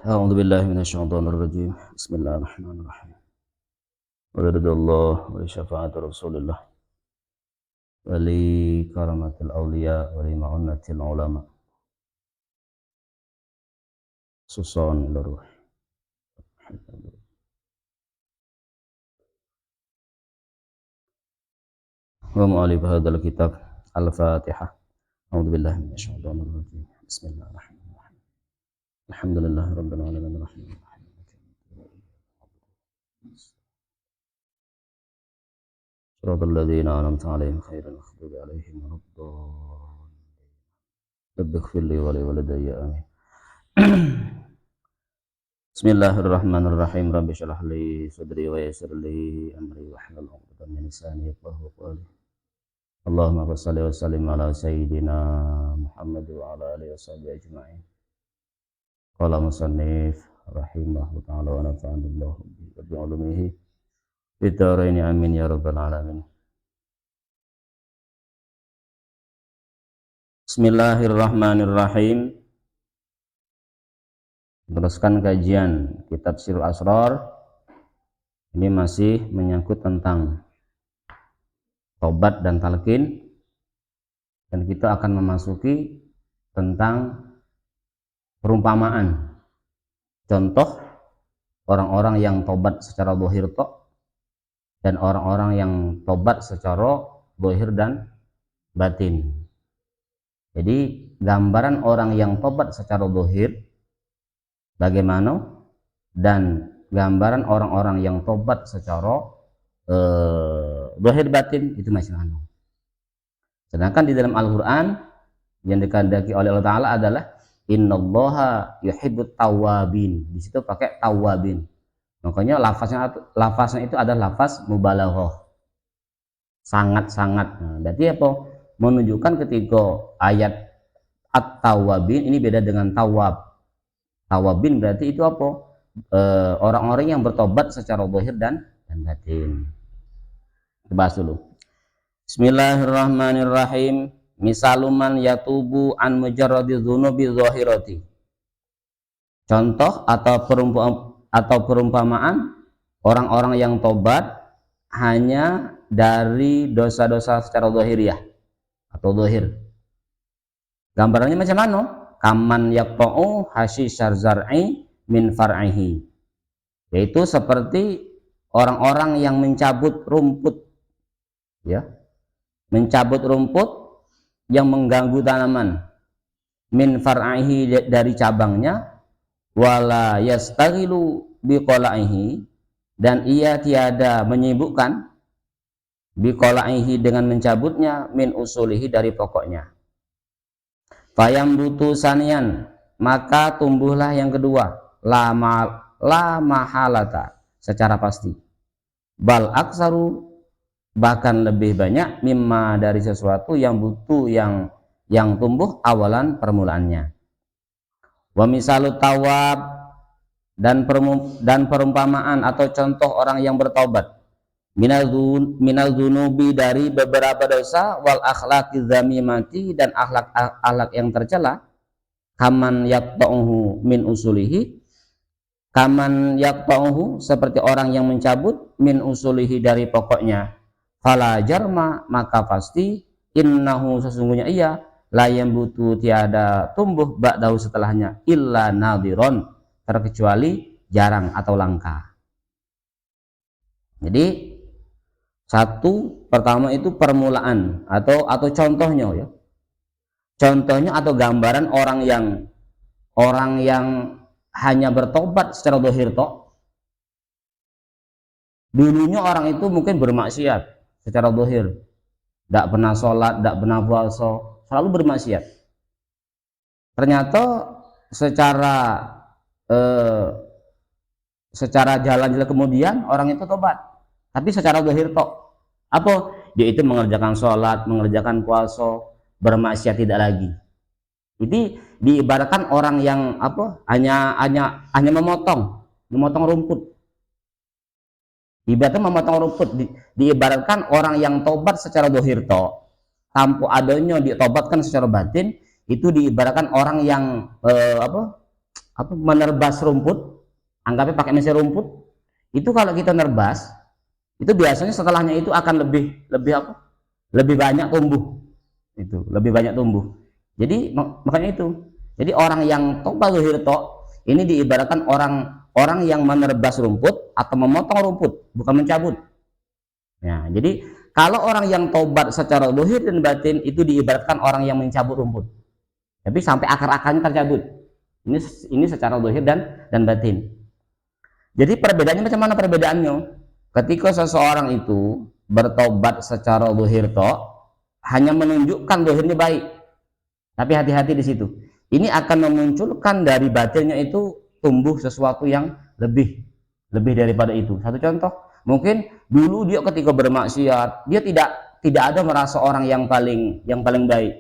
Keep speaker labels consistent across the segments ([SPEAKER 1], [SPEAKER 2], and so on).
[SPEAKER 1] أعوذ بالله من الشيطان الرجيم بسم الله الرحمن الرحيم ورضا الله ولشفاعة رسول الله ولكرامة الأولياء ولمعونة العلماء خصوصا للروح ومؤلف هذا الكتاب الفاتحة أعوذ بالله من الشيطان الرجيم بسم الله الرحمن الرحيم الحمد لله رب العالمين الرحمن الرحيم صراط الذين أنعمت عليهم غير المغضوب عليهم ولا الضالين رب اغفر لي ولوالدي آمين Bismillahirrahmanirrahim. Rabbi shrah li sadri wa yassir li amri wahlul 'uqdatam min lisani yafqahu qawli. Allahumma shalli wa sallim ala sayyidina Muhammad wa ala alihi washabihi ajma'in. Qala musannif rahimahullahu ta'ala wa nafa'ana Allahu bi ulumihi fid dharain amin ya rabbal alamin. Bismillahirrahmanirrahim. Teruskan kajian kitab Sirrul Asrar. Ini masih menyangkut tentang tobat dan talqin, dan kita akan memasuki tentang perumpamaan contoh orang-orang yang tobat secara zahir dan orang-orang yang tobat secara zahir dan batin. Jadi gambaran orang yang tobat secara zahir bagaimana, dan gambaran orang-orang yang tobat secara zahir batin itu masih anu. Sedangkan di dalam Al-Qur'an yang dikehendaki oleh Allah Ta'ala adalah innallaha yuhibbut tawwabin. Di situ pakai tawwabin. Makanya lafaznya itu adalah lafaz mubalaghah. Sangat-sangat. Nah, berarti apa? Menunjukkan ketika ayat at-tawwabin ini beda dengan tawwab. Tawabin berarti itu apa? Orang-orang yang bertobat secara zahir dan batin. Kita bahas dulu. Bismillahirrahmanirrahim. Misaluman yatubu an mujarradi dzunubi zahirati. Contoh atau perumpamaan orang-orang yang tobat hanya dari dosa-dosa secara zahiriah atau zahir. Gambarannya macam mana? Kaman yaqta'u hasyisyar zar'i min far'ihi, yaitu seperti orang-orang yang mencabut rumput, ya, mencabut rumput yang mengganggu tanaman, min far'ihi dari cabangnya, wala yastaghilu biqola'ihi, dan ia tiada menyibukkan biqola'ihi dengan mencabutnya, min usulihi dari pokoknya. Fayam butu sanian, maka tumbuhlah yang kedua, la mahalata, secara pasti. Bal aksaru, bahkan lebih banyak, mimma dari sesuatu yang butuh yang tumbuh awalan permulaannya. Wa misalu tawab, dan perumpamaan atau contoh orang yang bertobat, minal dzunubi, dari beberapa dosa, wal akhlaqi dzamimati, dan akhlak yang tercela, kaman yaqta'uhu min usulihi, kaman yaqta'uhu, seperti orang yang mencabut, min usulihi dari pokoknya, fala jarma, maka pasti, innahu, sesungguhnya ia, la yambutu, tiada tumbuh, ba'dahu, setelahnya, illa nadiron, terkecuali jarang atau langka. Jadi satu, pertama itu permulaan atau contohnya, ya. Contohnya atau gambaran orang yang hanya bertobat secara zahir tok. Dulunya orang itu mungkin bermaksiat secara zahir. Tidak pernah sholat, tidak pernah puasa, selalu bermaksiat. Ternyata secara jalan-jalan kemudian orang itu tobat. Tapi secara zahir tok. Apa? Dia itu mengerjakan sholat, mengerjakan puasa, bermaksiat tidak lagi. Ini diibaratkan orang yang hanya memotong rumput. Ibaratnya memotong rumput. Diibaratkan orang yang tobat secara zahir tok, tanpa adanya ditobatkan secara batin, itu diibaratkan orang yang apa menerbas rumput, anggapnya pakai mesin rumput, itu kalau kita nerbas, itu biasanya setelahnya itu akan lebih apa? Lebih banyak tumbuh. Itu, lebih banyak tumbuh. Jadi makanya itu. Jadi orang yang tobat hirto ini diibaratkan orang yang menerbas rumput atau memotong rumput, bukan mencabut. Ya, jadi kalau orang yang tobat secara zahir dan batin itu diibaratkan orang yang mencabut rumput. Tapi sampai akar-akarnya tercabut. Ini secara zahir dan batin. Jadi perbedaannya macam mana perbedaannya? Ketika seseorang itu bertobat secara zahir hanya menunjukkan zahirnya baik. Tapi hati-hati di situ. Ini akan memunculkan dari batinnya itu tumbuh sesuatu yang lebih daripada itu. Satu contoh, mungkin dulu dia ketika bermaksiat, dia tidak ada merasa orang yang paling baik.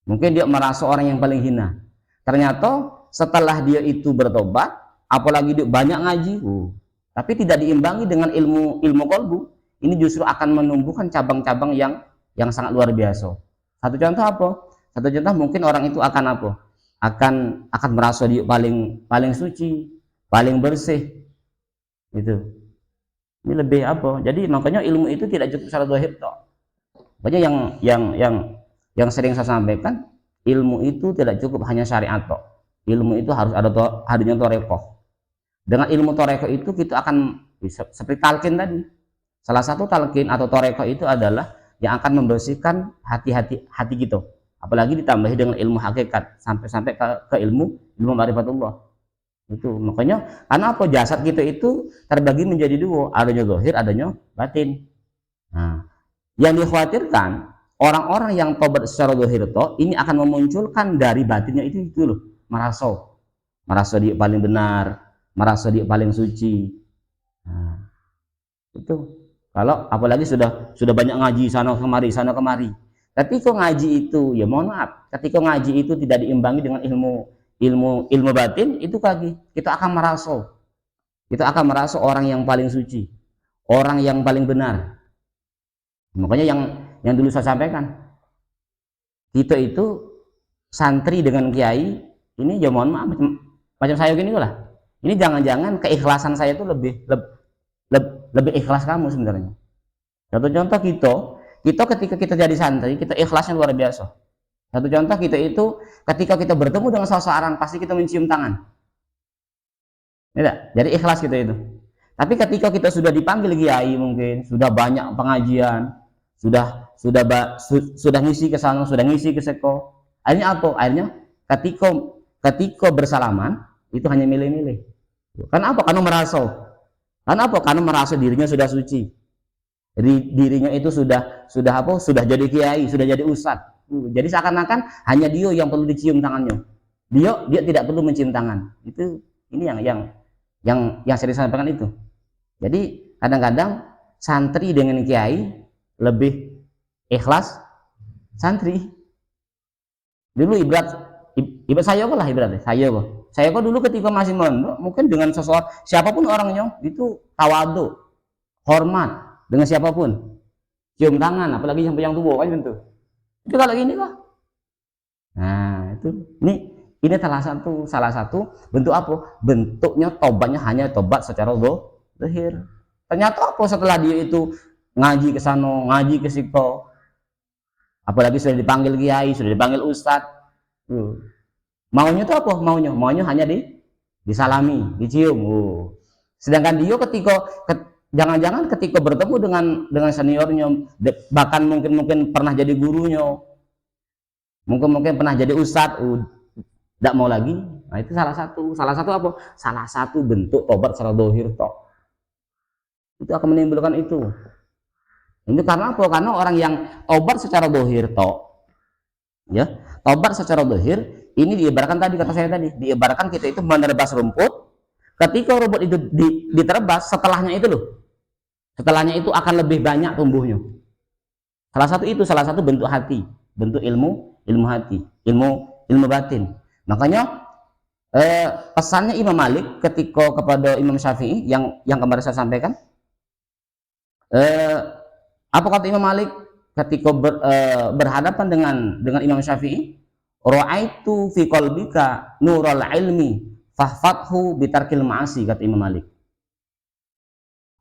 [SPEAKER 1] Mungkin dia merasa orang yang paling hina. Ternyata setelah dia itu bertobat, apalagi dia banyak ngaji, tapi tidak diimbangi dengan ilmu kolbu, ini justru akan menumbuhkan cabang-cabang yang sangat luar biasa. Satu contoh apa? Satu contoh mungkin orang itu akan apa? Akan merasa dia paling suci, paling bersih. Itu. Ini lebih apa? Jadi makanya ilmu itu tidak cukup secara zahir toh. Makanya yang sering saya sampaikan, ilmu itu tidak cukup hanya syariat toh. Ilmu itu harus ada hadirnya torekoh. Dengan ilmu torekoh itu kita akan bisa seperti talqin tadi. Salah satu talqin atau torekoh itu adalah yang akan membersihkan hati kita. Apalagi ditambahi dengan ilmu hakikat sampai ke ilmu ma'rifatullah. Itu makanya karena apa, jasad kita itu terbagi menjadi dua, adanya zahir, adanya batin. Nah, yang dikhawatirkan orang-orang yang tobat secara zahir ini akan memunculkan dari batinnya itu loh, merasa dia paling benar, merasa dia paling suci. Nah, itu kalau apalagi sudah banyak ngaji sana kemari. Ketika ngaji itu, ya mohon maaf, ketika ngaji itu tidak diimbangi dengan ilmu batin, itu lagi kita akan merasa orang yang paling suci, orang yang paling benar. Makanya yang dulu saya sampaikan, kita itu santri dengan kiai ini, ya mohon maaf, macam saya gini lah. Ini jangan-jangan keikhlasan saya itu lebih ikhlas kamu sebenarnya. Contoh kita ketika kita jadi santri, kita ikhlasnya luar biasa. Satu contoh, kita itu ketika kita bertemu dengan seseorang pasti kita mencium tangan. Tidak? Jadi ikhlas kita itu. Tapi ketika kita sudah dipanggil kiai, mungkin sudah banyak pengajian, sudah ngisi ke sana, sudah ngisi ke seko. Akhirnya apa? Akhirnya ketika bersalaman itu hanya milih-milih. Karena apa? Karena merasa dirinya sudah suci. Dirinya itu sudah jadi kiai, sudah jadi ustadz. Jadi seakan-akan hanya dia yang perlu dicium tangannya. Dia tidak perlu mencium tangan. Ini yang saya sampaikan itu. Jadi kadang-kadang santri dengan kiai lebih ikhlas santri. Dulu ibarat saya kok lah ibaratnya. Saya kok dulu ketika masih mondok, mungkin dengan seseorang siapapun orangnya itu tawadu, hormat dengan siapapun, cium tangan, apalagi sampai yang tua kan itu. Itu kalau gini kok. Nah, ini salah satu bentuk apa? Bentuknya tobatnya hanya tobat secara zahir. Ternyata apa, setelah dia itu ngaji ke sana, ngaji ke situ, apalagi sudah dipanggil kiai, sudah dipanggil ustadz, maunya itu apa? Maunya hanya disalami, dicium. Sedangkan dia jangan-jangan ketika bertemu dengan seniornya, bahkan mungkin pernah jadi gurunya, mungkin pernah jadi ustadz, tidak mau lagi. Nah, itu salah satu apa? Salah satu bentuk tobat secara zahir itu akan menimbulkan itu. Ini karena apa? Karena orang yang tobat secara zahir ya, tobat secara zahir ini diibaratkan tadi, kata saya tadi, diibaratkan kita itu menerbas rumput. Ketika rumput itu diterbas, setelahnya itu akan lebih banyak tumbuhnya. Salah satu bentuk hati, bentuk ilmu hati, ilmu batin. Makanya pesannya Imam Malik ketika kepada Imam Syafi'i yang kemarin saya sampaikan, apa kata Imam Malik ketika berhadapan dengan Imam Syafi'i? Ra'aitu fi qalbika nurul ilmi fahfathu bitarkil ma'asi, kata Imam Malik.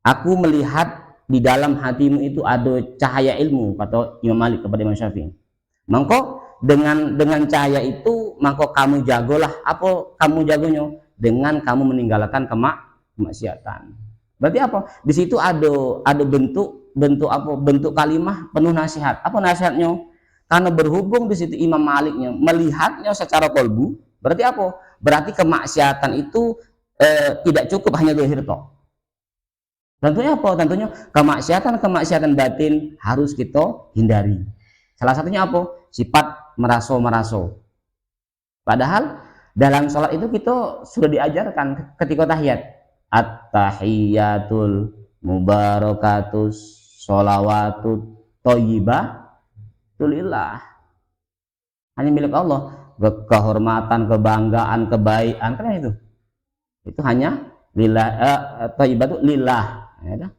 [SPEAKER 1] Aku melihat di dalam hatimu itu ada cahaya ilmu, kata Imam Malik kepada Imam Syafi'i. Maka dengan cahaya itu maka kamu jagolah. Apa kamu jagonya? Dengan kamu meninggalkan kemaksiatan. Berarti apa? Di situ ada bentuk kalimah penuh nasihat. Apa nasihatnya? Karena berhubung di situ Imam Maliknya melihatnya secara kolbu, berarti apa? Berarti kemaksiatan itu tidak cukup hanya zahir toh. Tentunya apa? Tentunya kemaksiatan batin harus kita hindari. Salah satunya apa? Sifat meraso. Padahal dalam sholat itu kita sudah diajarkan ketika tahiyat, at-tahiyatul mubarakatus sholawatut thayyibah lillah, hanya milik Allah. Kehormatan, kebanggaan, kebaikan, kan itu hanya lillah. Thayyibatu lillah, ya.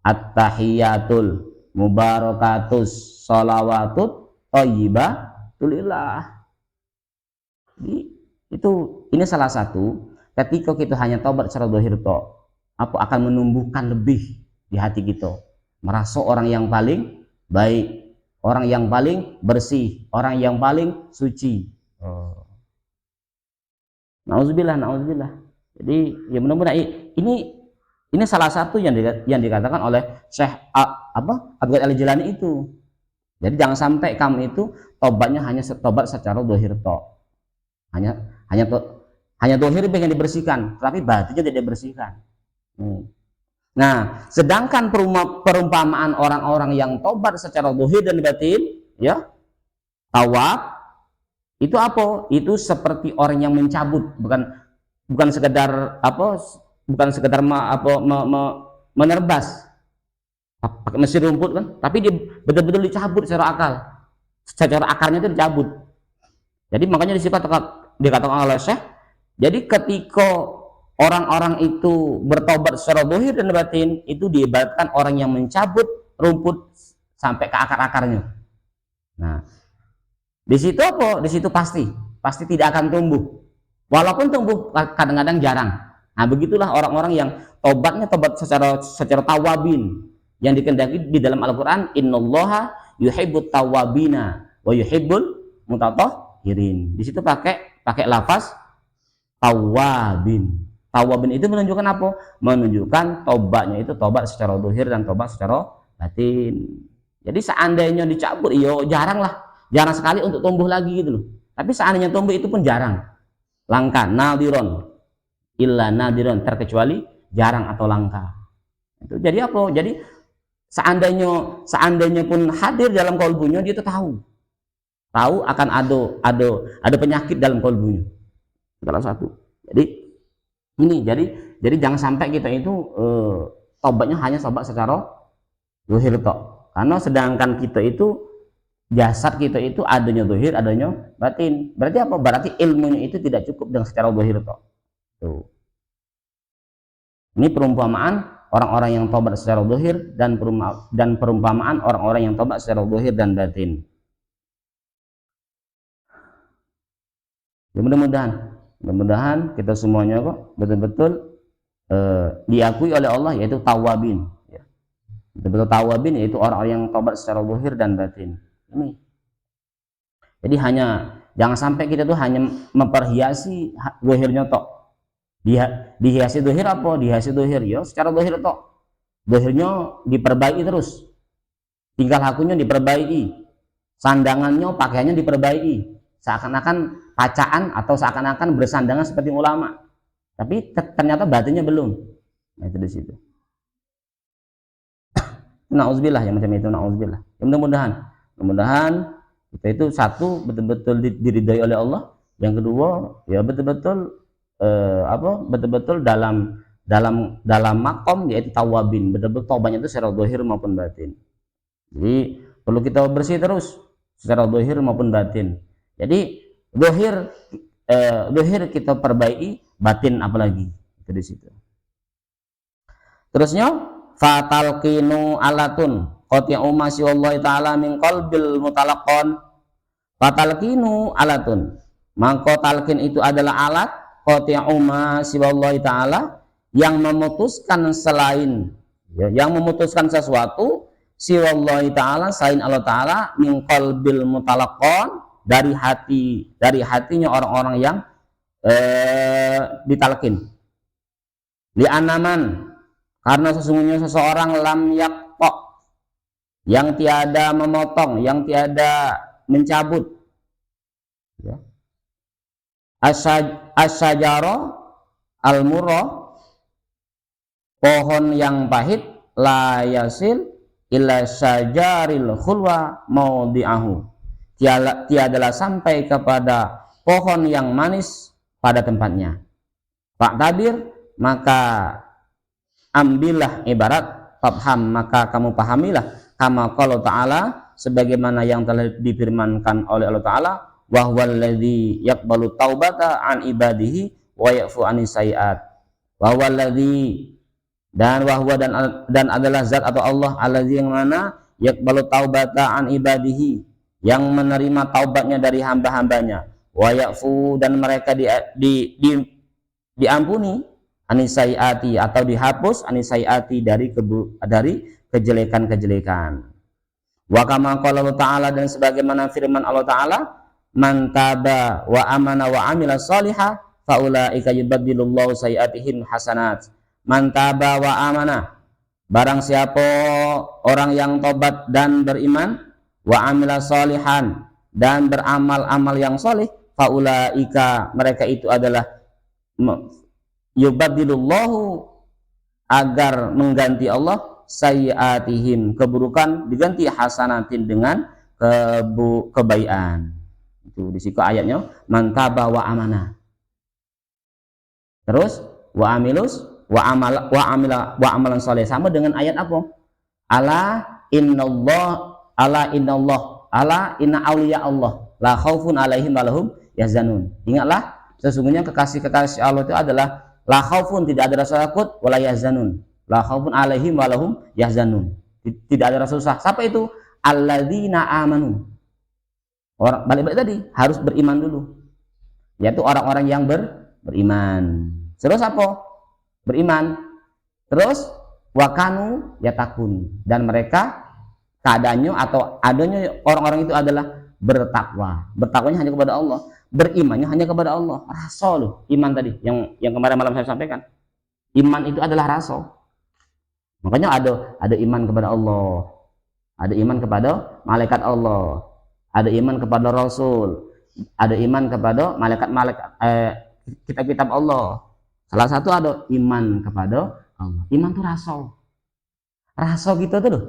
[SPEAKER 1] At-tahiyatul mubarakatus sholawatut thayyibah lillah. Ini salah satu ketika kita hanya taubat secara zahir apa akan menumbuhkan lebih di hati kita, merasa orang yang paling baik, orang yang paling bersih, orang yang paling suci. Nauzubillah. Jadi ya mudah-mudahan ini salah satu yang dikatakan oleh Syekh Abdul Qadir Al-Jilani itu. Jadi jangan sampai kamu itu tobatnya hanya tobat secara zahir hanya zahir pengen dibersihkan, tapi batinnya tidak dibersihkan. Nah, sedangkan perumpamaan orang-orang yang tobat secara zahir dan batin, ya, tawab itu apa? Itu seperti orang yang mencabut, bukan sekedar menerbas pakai mesin rumput kan, tapi dia betul-betul dicabut secara akarnya itu dicabut. Jadi makanya dikatakan oleh Syekh, jadi ketika orang-orang itu bertobat secara zahir dan batin, itu diibaratkan orang yang mencabut rumput sampai ke akar-akarnya. Nah, di situ apa? Di situ pasti tidak akan tumbuh. Walaupun tumbuh kadang-kadang jarang. Nah, begitulah orang-orang yang tobat secara tawabin, yang dikehendaki di dalam Al-Qur'an, innallaha yuhibbut tawabina wa yuhibbul mutatahhirin. Di situ pakai lafaz tawabin. Tawabin itu menunjukkan apa? Menunjukkan tobatnya itu tobat secara zahir dan tobat secara batin. Jadi seandainya dicabut, jarang sekali untuk tumbuh lagi gitu loh. Tapi seandainya tumbuh itu pun jarang, langka, nadiron, illa nadiron, terkecuali jarang atau langka. Itu jadi apa? Jadi seandainya pun hadir dalam kolbunya, dia itu tahu akan ada penyakit dalam kolbunya. Salah satu. Jadi jangan sampai kita itu tobatnya hanya tobat secara zahir tok. Karena sedangkan kita itu jasad kita itu adanya zahir, adanya batin. Berarti apa? Berarti ilmunya itu tidak cukup dengan secara zahir tok. Tuh. Ini perumpamaan orang-orang yang tobat secara zahir dan perumpamaan orang-orang yang tobat secara zahir dan batin. Ya, mudah-mudahan kita semuanya kok betul-betul diakui oleh Allah, yaitu tawabin, ya. Betul-betul tawabin, yaitu orang-orang yang tobat secara zahir dan batin. Ini. Jadi jangan sampai kita tuh hanya memperhiasi zahirnya tok. Dihiasi zahir apa? Dihiasi zahir ya secara zahir tok. Zahirnya diperbaiki terus. Tingkah lakunya diperbaiki. Sandangannya, pakaiannya diperbaiki. Seakan-akan pacaan atau seakan-akan bersandangan seperti ulama, tapi ternyata batinnya belum. Nah, itu di situ. Nauzubillah, yang macam itu, nauzubillah. Ya, mudah-mudahan kita itu satu betul-betul diridhai oleh Allah, yang kedua ya betul-betul betul-betul dalam makom, yaitu tawabin, betul-betul taubatnya itu secara zahir maupun batin. Jadi perlu kita bersih terus secara zahir maupun batin. Jadi zahir kita perbaiki, batin apalagi, itu di situ. Terusnya fatalqinu alatun qati'u masya Allah taala min qalbil mutalaqqan Fatalqinu alatun, maka talqin itu adalah alat qati'u ma siwallahi ta'ala, yang memutuskan selain, ya, yang memutuskan sesuatu siwallahi ta'ala, selain Allah ta'ala, min qalbil mutalaqqan, dari hatinya orang-orang yang ditalqin. Li anaman, karena sesungguhnya seseorang lam yaqta, yang tiada memotong, yang tiada mencabut, ya. Asyajaro al-murra, pohon yang pahit, la yasil illa syajaril khulwa maudi'ahu, tiadalah sampai kepada pohon yang manis pada tempatnya. Pak tabir, maka ambillah ibarat, fafham, maka kamu pahamilah, kama qala ta'ala, sebagaimana yang telah difirmankan oleh Allah Ta'ala, wa huwal ladzi yaqbalu taubata an ibadihi wa ya'fu anis sayiat. Wa huwal ladzi, dan wahwa, dan adalah zat atau Allah, allazi, yang mana yaqbalu taubata an ibadihi, yang menerima taubatnya dari hamba-hambanya, wa ya'fu, dan mereka diampuni, anisayiati, atau dihapus, anisayiati, dari kejelekan-kejelekan. Wa kama qala Allah Ta'ala, dan sebagaimana firman Allah Ta'ala, man taba wa amana wa amila sholihah faulaika yubaddilullahu sayiatihim hasanat. Man taba wa amana, barang siapa orang yang tobat dan beriman, wa amila sholihan, dan beramal-amal yang soleh, faulaika, mereka itu adalah yubaddilullahu, agar mengganti Allah, sayiatihim, keburukan, diganti hasanatin, dengan kebaikan. Itu di situ ayatnya, man taba wa amana. Terus wa amilus wa amalan soleh, sama dengan ayat apa? Ala inna awliya Allah la khaufun alaihim wa lahum yahzanun. Ingatlah, sesungguhnya kekasih-kekasih Allah itu adalah la khaufun, tidak ada rasa takut, wala yahzanun, la khaufun alaihim wa lahum yahzanun, tidak ada rasa susah. Siapa itu? Alladzina amanu. Orang balik-balik tadi, harus beriman dulu, yaitu orang-orang yang beriman. Terus apa? Beriman. Terus wakanu yatakun, dan mereka keadaannya atau adanya orang-orang itu adalah bertakwa. Bertakwanya hanya kepada Allah, berimannya hanya kepada Allah. Rasa loh, iman tadi yang kemarin malam saya sampaikan. Iman itu adalah rasa. Makanya ada iman kepada Allah, ada iman kepada malaikat Allah, ada iman kepada Rasul, ada iman kepada malaikat-malaikat, kitab-kitab Allah. Salah satu ada iman kepada Allah. Iman itu rasa. Rasa kita tuh loh.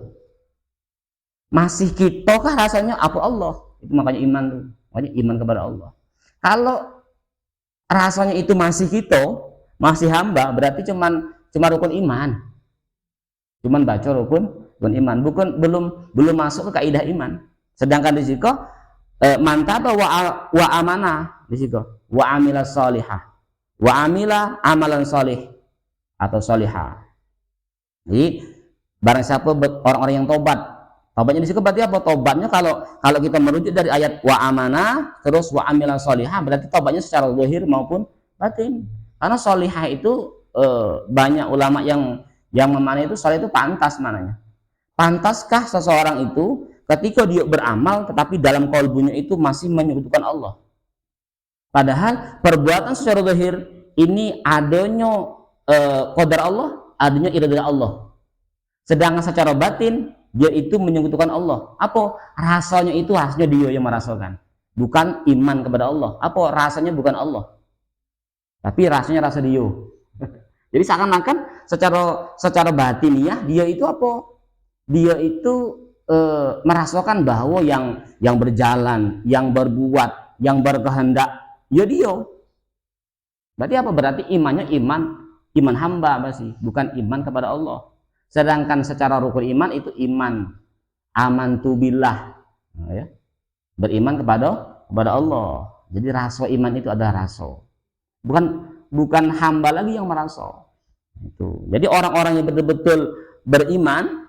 [SPEAKER 1] Masih kita kah rasanya apa Allah? Itu makanya iman tuh. Makanya iman kepada Allah. Kalau rasanya itu masih kita, masih hamba, berarti cuma rukun iman. Cuman baca rukun iman, bukan belum masuk ke kaidah iman. Sedangkan di situ mantaba wa amanah, di situ wa amila sholihah, wa amila amalan sholih atau sholihah. Jadi barang siapa orang-orang yang tobat, tobatnya di situ berarti apa? Tobatnya kalau kita merujuk dari ayat wa amanah terus wa amila sholihah, berarti tobatnya secara zahir maupun batin. Karena sholihah itu banyak ulama yang memaknai itu sholih itu pantas mananya. Pantaskah seseorang itu ketika dia beramal tetapi dalam qalbunya itu masih menyekutukan Allah? Padahal perbuatan secara zahir ini adanya qadar Allah, adanya iradah Allah. Sedangkan secara batin dia itu menyekutukan Allah. Apa? Rasanya itu rasanya dia yang merasakan, bukan iman kepada Allah. Apa? Rasanya bukan Allah, tapi rasanya rasa dia. Jadi seakan-akan secara batiniah dia itu apa? Dia itu merasakan bahwa yang berjalan, yang berbuat, yang berkehendak, ya dia. Berarti apa? Berarti imannya iman hamba masih, bukan iman kepada Allah. Sedangkan secara rukun iman itu iman amantu billah, ya. Beriman kepada Allah. Jadi rasa iman itu adalah rasa. Bukan hamba lagi yang merasa. Itu. Jadi orang-orang yang betul-betul beriman,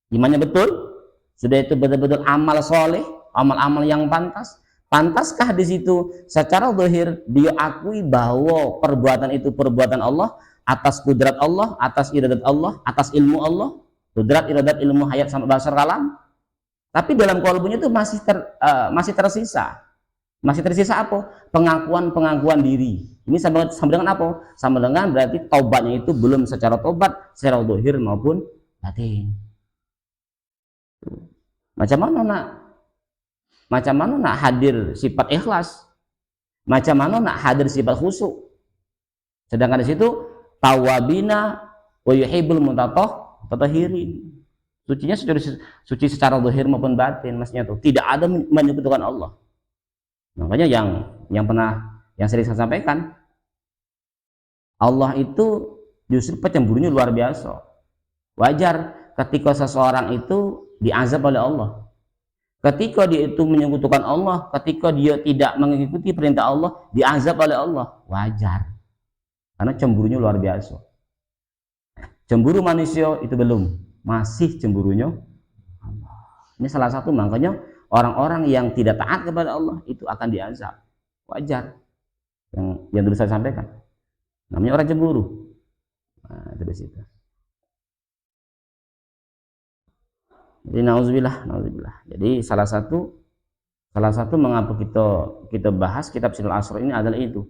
[SPEAKER 1] imannya betul, sudah itu betul-betul amal soleh, amal-amal yang pantas, Pantaskah di situ secara zahir dia akui bahwa perbuatan itu perbuatan Allah, atas kudrat Allah, atas iradat Allah, atas ilmu Allah, kudrat, iradat, ilmu, hayat sampai basar kalam. Tapi dalam kalbunya itu masih tersisa. Masih tersisa apa? Pengakuan diri. Ini sama dengan apa? Sama dengan berarti taubatnya itu belum secara taubat, secara zahir maupun batin. Macam mana nak hadir sifat ikhlas? Macam mana nak hadir sifat khusyuk? Sedangkan di situ tawabina wa yuhibbul mutatahhirin. Sucinya suci secara zahir maupun batin, maksudnya itu tidak ada menyekutukan Allah. Makanya yang sering saya sampaikan, Allah itu justru pencemburunya luar biasa. Wajar ketika seseorang itu diazab oleh Allah. Ketika dia itu menyekutukan Allah, ketika dia tidak mengikuti perintah Allah, diazab oleh Allah. Wajar. Karena cemburunya luar biasa. Cemburu manusia itu belum, masih cemburunya Allah. Ini salah satu makanya orang-orang yang tidak taat kepada Allah itu akan diazab. Wajar. Yang dulu saya sampaikan. Namanya orang cemburu. Nah, itu di situ. Jadi nauzubillah. Jadi salah satu mengapa kita bahas kitab Sirul Asrar ini adalah itu.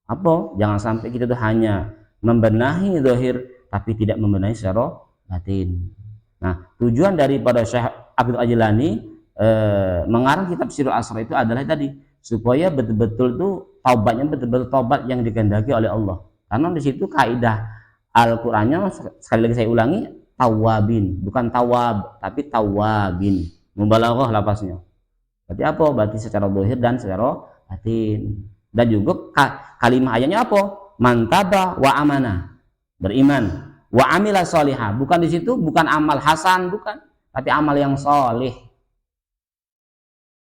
[SPEAKER 1] Apa? Jangan sampai kita tuh hanya membenahi zahir tapi tidak membenahi secara batin. Nah, tujuan daripada Syekh Abdul Ajlani mengarang kitab Sirul Asrar itu adalah tadi supaya betul-betul tuh taubatnya betul-betul taubat yang dikehendaki oleh Allah. Karena di situ kaidah Al-Qur'annya sekali lagi saya ulangi tawabin, bukan tawab tapi tawabin, mubalaghah lapasnya. Berarti apa? Berarti secara zahir dan secara batin. Dan juga kalimat ayatnya apa? Mantaba wa amana, beriman, wa amila sholihah. Bukan di situ bukan amal hasan, bukan, tapi amal yang solih.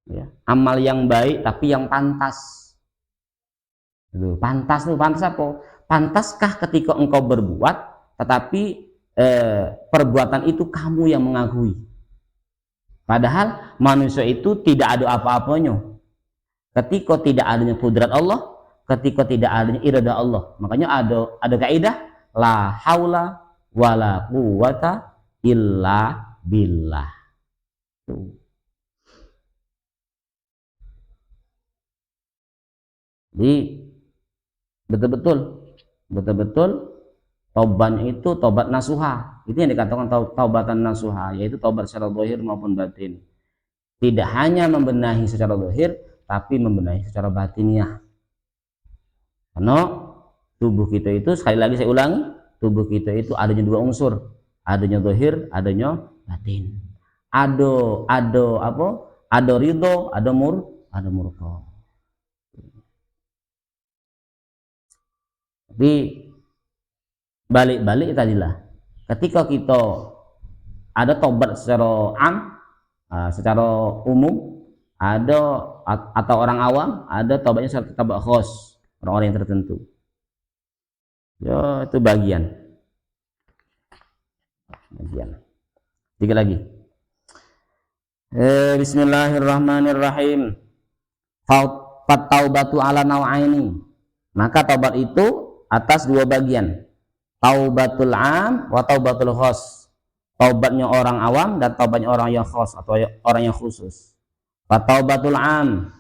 [SPEAKER 1] Ya, amal yang baik tapi yang pantas. Pantas apa? Pantaskah ketika engkau berbuat tetapi perbuatan itu kamu yang mengakui, padahal manusia itu tidak ada apa-apanya ketika tidak adanya kudrat Allah, ketika tidak adanya iradah Allah. Makanya ada kaidah la haula wala quwata illa billah. Jadi betul-betul taubatnya itu taubat nasuha. Itu yang dikatakan taubatan nasuha, yaitu taubat secara zahir maupun batin. Tidak hanya membenahi secara zahir, tapi membenahi secara batinnya. Karena tubuh kita itu, sekali lagi saya ulangi, tubuh kita itu adanya dua unsur, adanya zahir, adanya batin. Ada apa? Ada ridho, ada murka. Tapi balik tadilah, ketika kita ada tobat secara secara umum, ada atau orang awam, ada tobatnya secara tobat khos, orang-orang yang tertentu. Ya, itu bagian. Tiga lagi. Bismillahirrahmanirrahim. Taubatu ala nau'aini. Maka taubat itu atas dua bagian. Taubatul am wa taubatul khos. Taubatnya orang awam dan taubatnya orang yang khos atau orang yang khusus. Taubatul am,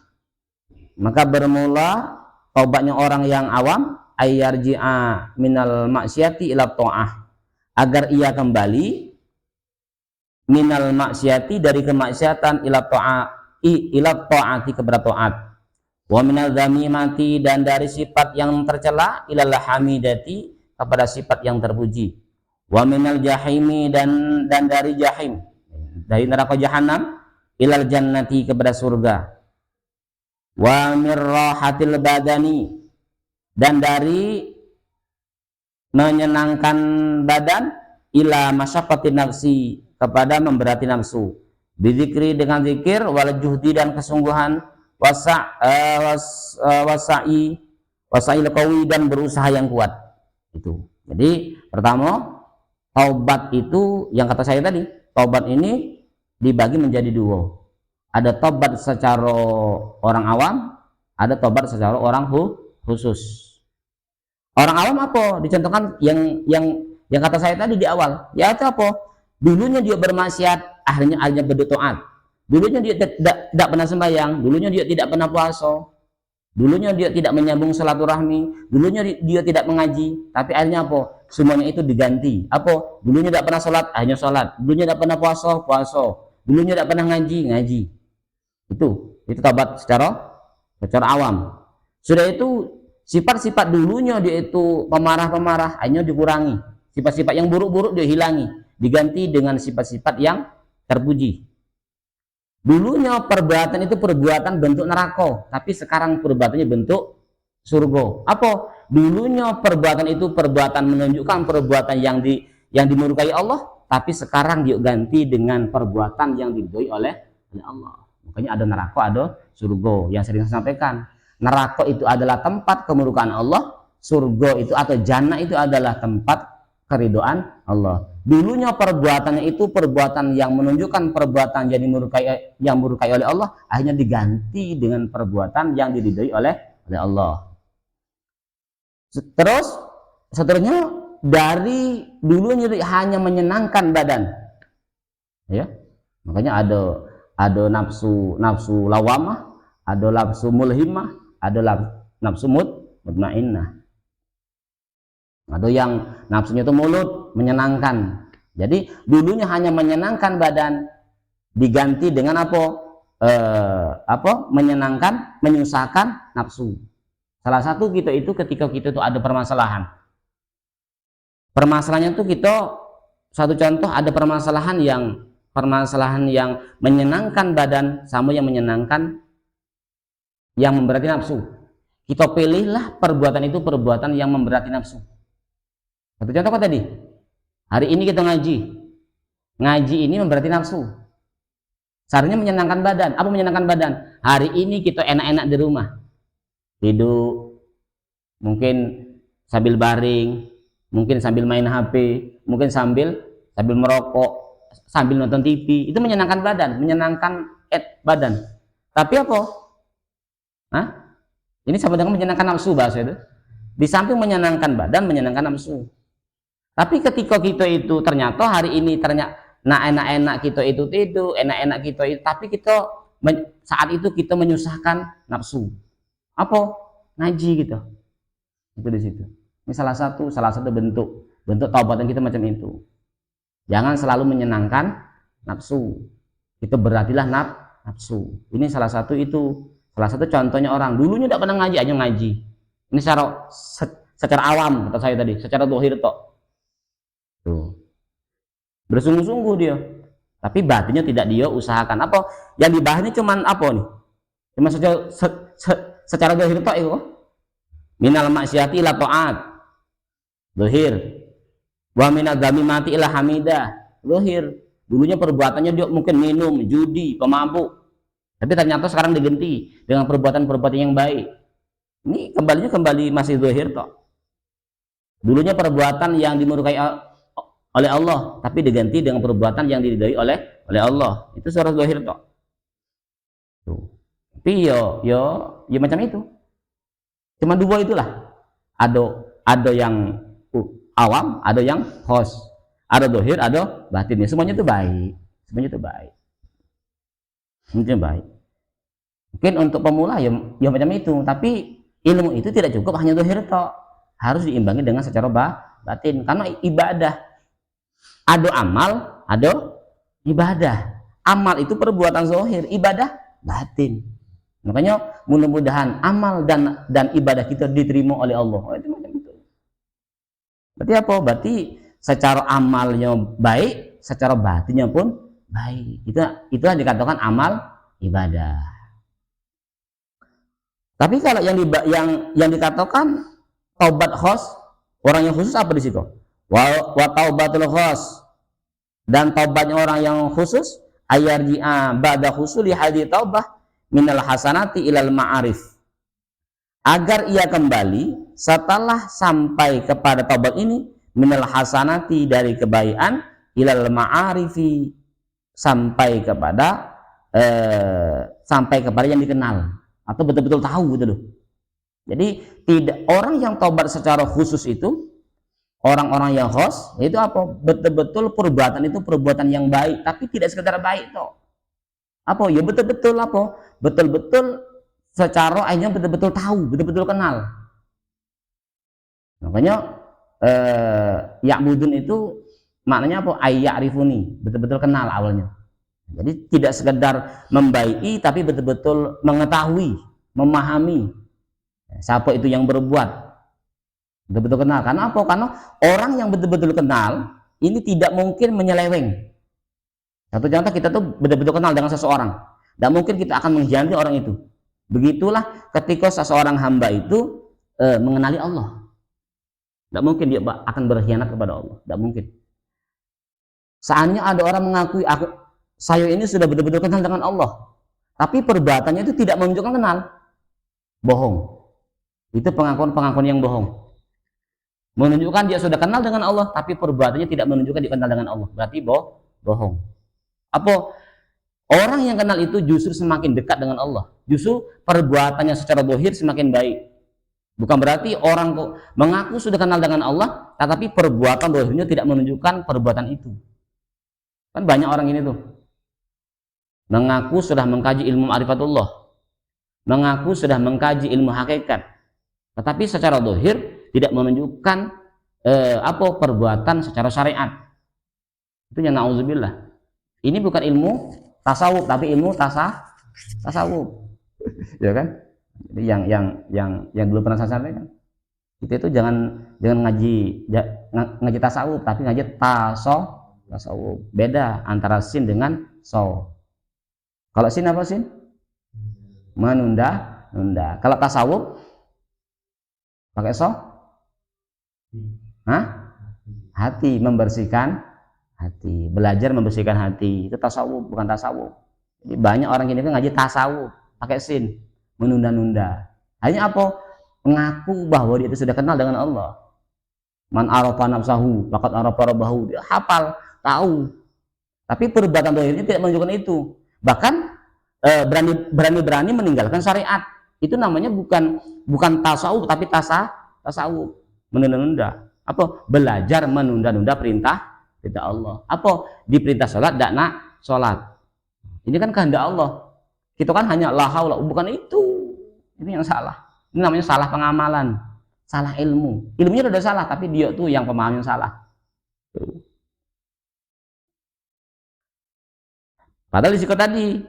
[SPEAKER 1] maka bermula taubatnya orang yang awam, ayyarji'a minal maksiati ila ta'ah, agar ia kembali minal maksiati dari kemaksiatan ila ta'ati kepada taat, wa minal dzamimati dan dari sifat yang tercela ilal hamidati kepada sifat yang terpuji, wa minal jahimi dan dari jahim, dari neraka jahanam, ilal jannati kepada surga, wa mirrahatil badani dan dari menyenangkan badan, ila masyaqqatin nafsi kepada memberati nafsu, bidzikri dengan zikir, wal juhdi dan kesungguhan, wasai qawi dan berusaha yang kuat. Itu. Jadi pertama, taubat itu yang kata saya tadi, taubat ini dibagi menjadi dua. Ada tobat secara orang awam, ada tobat secara orang khusus. Orang awam apa? Dicontohkan yang kata saya tadi di awal. Ya itu apa? Dulunya dia bermaksiat, akhirnya berdoa. Dulunya dia tidak pernah sembahyang, dulunya dia tidak pernah puasa, dulunya dia tidak menyambung silaturahmi, dulunya dia tidak mengaji, tapi akhirnya apa? Semuanya itu diganti. Apa? Dulunya tidak pernah sholat, akhirnya sholat. Dulunya tidak pernah puasa, puasa. Dulunya tidak pernah ngaji, ngaji. Itu tobat secara awam. Sudah itu sifat-sifat dulunya dia itu pemarah-pemarah, hanya dikurangi. Sifat-sifat yang buruk-buruk dia hilangi, diganti dengan sifat-sifat yang terpuji. Dulunya perbuatan itu perbuatan bentuk neraka, tapi sekarang perbuatannya bentuk surga. Apa? Dulunya perbuatan itu perbuatan menunjukkan perbuatan yang dimurkai Allah, tapi sekarang dia ganti dengan perbuatan yang diridhoi oleh Allah. Makanya ada neraka, ada surga. Yang sering saya sampaikan, neraka itu adalah tempat kemurkaan Allah, surga itu atau jannah itu adalah tempat keridhaan Allah. Dulunya perbuatannya itu perbuatan yang menunjukkan perbuatan yang dimurkai oleh Allah, akhirnya diganti dengan perbuatan yang diridhoi oleh Allah. Terus seterusnya, dari dulunya hanya menyenangkan badan, ya, makanya ada nafsu lawamah, ada nafsu mulhimah, ada nafsu mutmainnah. Ada yang nafsunya itu mulut, menyenangkan. Jadi dulunya hanya menyenangkan badan, diganti dengan menyenangkan, menyusahkan nafsu. Salah satu kita itu ketika kita itu ada permasalahan. Permasalahannya itu satu contoh, ada permasalahan yang menyenangkan badan sama yang menyenangkan yang memberati nafsu. Kita pilihlah perbuatan itu perbuatan yang memberati nafsu. Satu contoh apa tadi? Hari ini kita ngaji ini memberati nafsu. Seharusnya menyenangkan badan. Apa menyenangkan badan? Hari ini kita enak-enak di rumah, tidur, mungkin sambil baring, mungkin sambil main HP, mungkin sambil merokok, sambil nonton TV. Itu menyenangkan badan, menyenangkan badan. Tapi apa? Ini sama dengan menyenangkan nafsu bahasa itu. Di samping menyenangkan badan, menyenangkan nafsu. Tapi ketika kita itu ternyata hari ini enak-enak kita itu tidur, enak-enak kita itu, tapi saat itu kita menyusahkan nafsu. Apa? Ngaji gitu. Itu di situ. Ini salah satu bentuk taubatan kita macam itu. Jangan selalu menyenangkan nafsu. Itu berartilah nafsu. Ini salah satu contohnya orang dulunya tidak pernah ngaji, aja ngaji. Ini secara awam kata saya tadi, secara zahir tok. Tuh. Bersungguh-sungguh dia, tapi batinnya tidak dia usahakan. Apa yang dibahas ini cuman apa nih? Cuma secara zahir tok itu. Minal maksiati ila ta'at. Zahir. Wa minal dzamimati ila hamidah. Zahir. Dulunya perbuatannya dia mungkin minum, judi, pemabuk. Tapi ternyata sekarang diganti dengan perbuatan-perbuatan yang baik. Ini kembali masih zahir tok. Dulunya perbuatan yang dimurkai oleh Allah, tapi diganti dengan perbuatan yang diridhai oleh Allah. Itu secara zahir tok. Tuh. Tapi yo macam itu. Cuma dua itulah. Ada yang awam, ada yang khos. Ada zahir, ada batinnya. Semuanya itu baik. Mungkin baik. Mungkin untuk pemula ya macam itu, tapi ilmu itu tidak cukup hanya zahir tok. Harus diimbangi dengan secara batin. Karena ibadah ada amal, ada ibadah. Amal itu perbuatan zahir, ibadah batin. Makanya mudah-mudahan amal dan ibadah kita diterima oleh Allah. Itu macam itu. Berarti apa? Berarti secara amalnya baik, secara batinnya pun baik. Itu yang dikatakan amal ibadah. Tapi kalau yang dikatakan taubat khos, orang yang khusus apa di situ? Wa taubatul khos, dan taubatnya orang yang khusus ayarji'a ba'da husuli hadhi taubah minal hasanati ilal ma'arif, agar ia kembali setelah sampai kepada taubat ini minal hasanati dari kebaikan ilal ma'arifi sampai kepada sampai kepada yang dikenal atau betul-betul tahu gitu loh. Jadi tidak, orang yang tobat secara khusus itu, orang-orang yang khos itu apa? Betul-betul perbuatan itu perbuatan yang baik, tapi tidak sekedar baik toh. Apa? Ya betul-betul apa? Betul-betul secara akhirnya betul-betul tahu, betul-betul kenal. Makanya ya'budun itu maknanya apa? Ayya'rifuni, betul-betul kenal awalnya. Jadi tidak sekedar membaiki, tapi betul-betul mengetahui, memahami siapa itu yang berbuat, betul-betul kenal. Karena apa? Karena orang yang betul-betul kenal ini tidak mungkin menyeleweng. Satu contoh, kita tuh betul-betul kenal dengan seseorang, tidak mungkin kita akan mengkhianati orang itu. Begitulah ketika seseorang hamba itu mengenali Allah, tidak mungkin dia akan berkhianat kepada Allah, tidak mungkin. Seandainya ada orang mengakui saya ini sudah betul-betul kenal dengan Allah, tapi perbuatannya itu tidak menunjukkan kenal, bohong. Itu pengakuan yang bohong. Menunjukkan dia sudah kenal dengan Allah, tapi perbuatannya tidak menunjukkan dia kenal dengan Allah, berarti bohong. Apa? Orang yang kenal itu justru semakin dekat dengan Allah, justru perbuatannya secara zahir semakin baik. Bukan berarti orang kok mengaku sudah kenal dengan Allah, tetapi perbuatan zahirnya tidak menunjukkan perbuatan itu. Kan banyak orang ini tuh, mengaku sudah mengkaji ilmu ma'rifatullah, mengaku sudah mengkaji ilmu hakikat, tetapi secara zahir tidak menunjukkan perbuatan secara syariat. Itu yang na'udzubillah. Ini bukan ilmu tasawuf, tapi ilmu tasawuf. Ya kan? Jadi yang dulu pernah saya sampaikan, kita itu jangan ngaji tasawuf, tapi ngaji tasawuf. Beda antara sin dengan saw. Kalau sin apa sin? Menunda. Kalau tasawuf pakai so? Hati, membersihkan hati, belajar membersihkan hati. Itu tasawuf, bukan tasawuf. Jadi banyak orang ini kan ngaji tasawuf pakai sin, menunda-nunda. Hanya apa? Mengaku bahwa dia itu sudah kenal dengan Allah. Man arafa nafsahu faqad arafa rabbahu. Dia hafal, tahu. Tapi perbuatan zahirnya tidak menunjukkan itu. Bahkan berani meninggalkan syariat. Itu namanya bukan tasawuf, tapi tasawuf, menunda-nunda. Apa? Belajar menunda-nunda perintah Allah. Apa? Diperintah sholat, tidak nak sholat. Ini kan kehendak Allah. Kita kan hanya la haula, bukan itu. Ini yang salah. Ini namanya salah pengamalan, salah ilmu. Ilmunya sudah salah, tapi dia tuh yang pemahaman salah. Padahal di situ tadi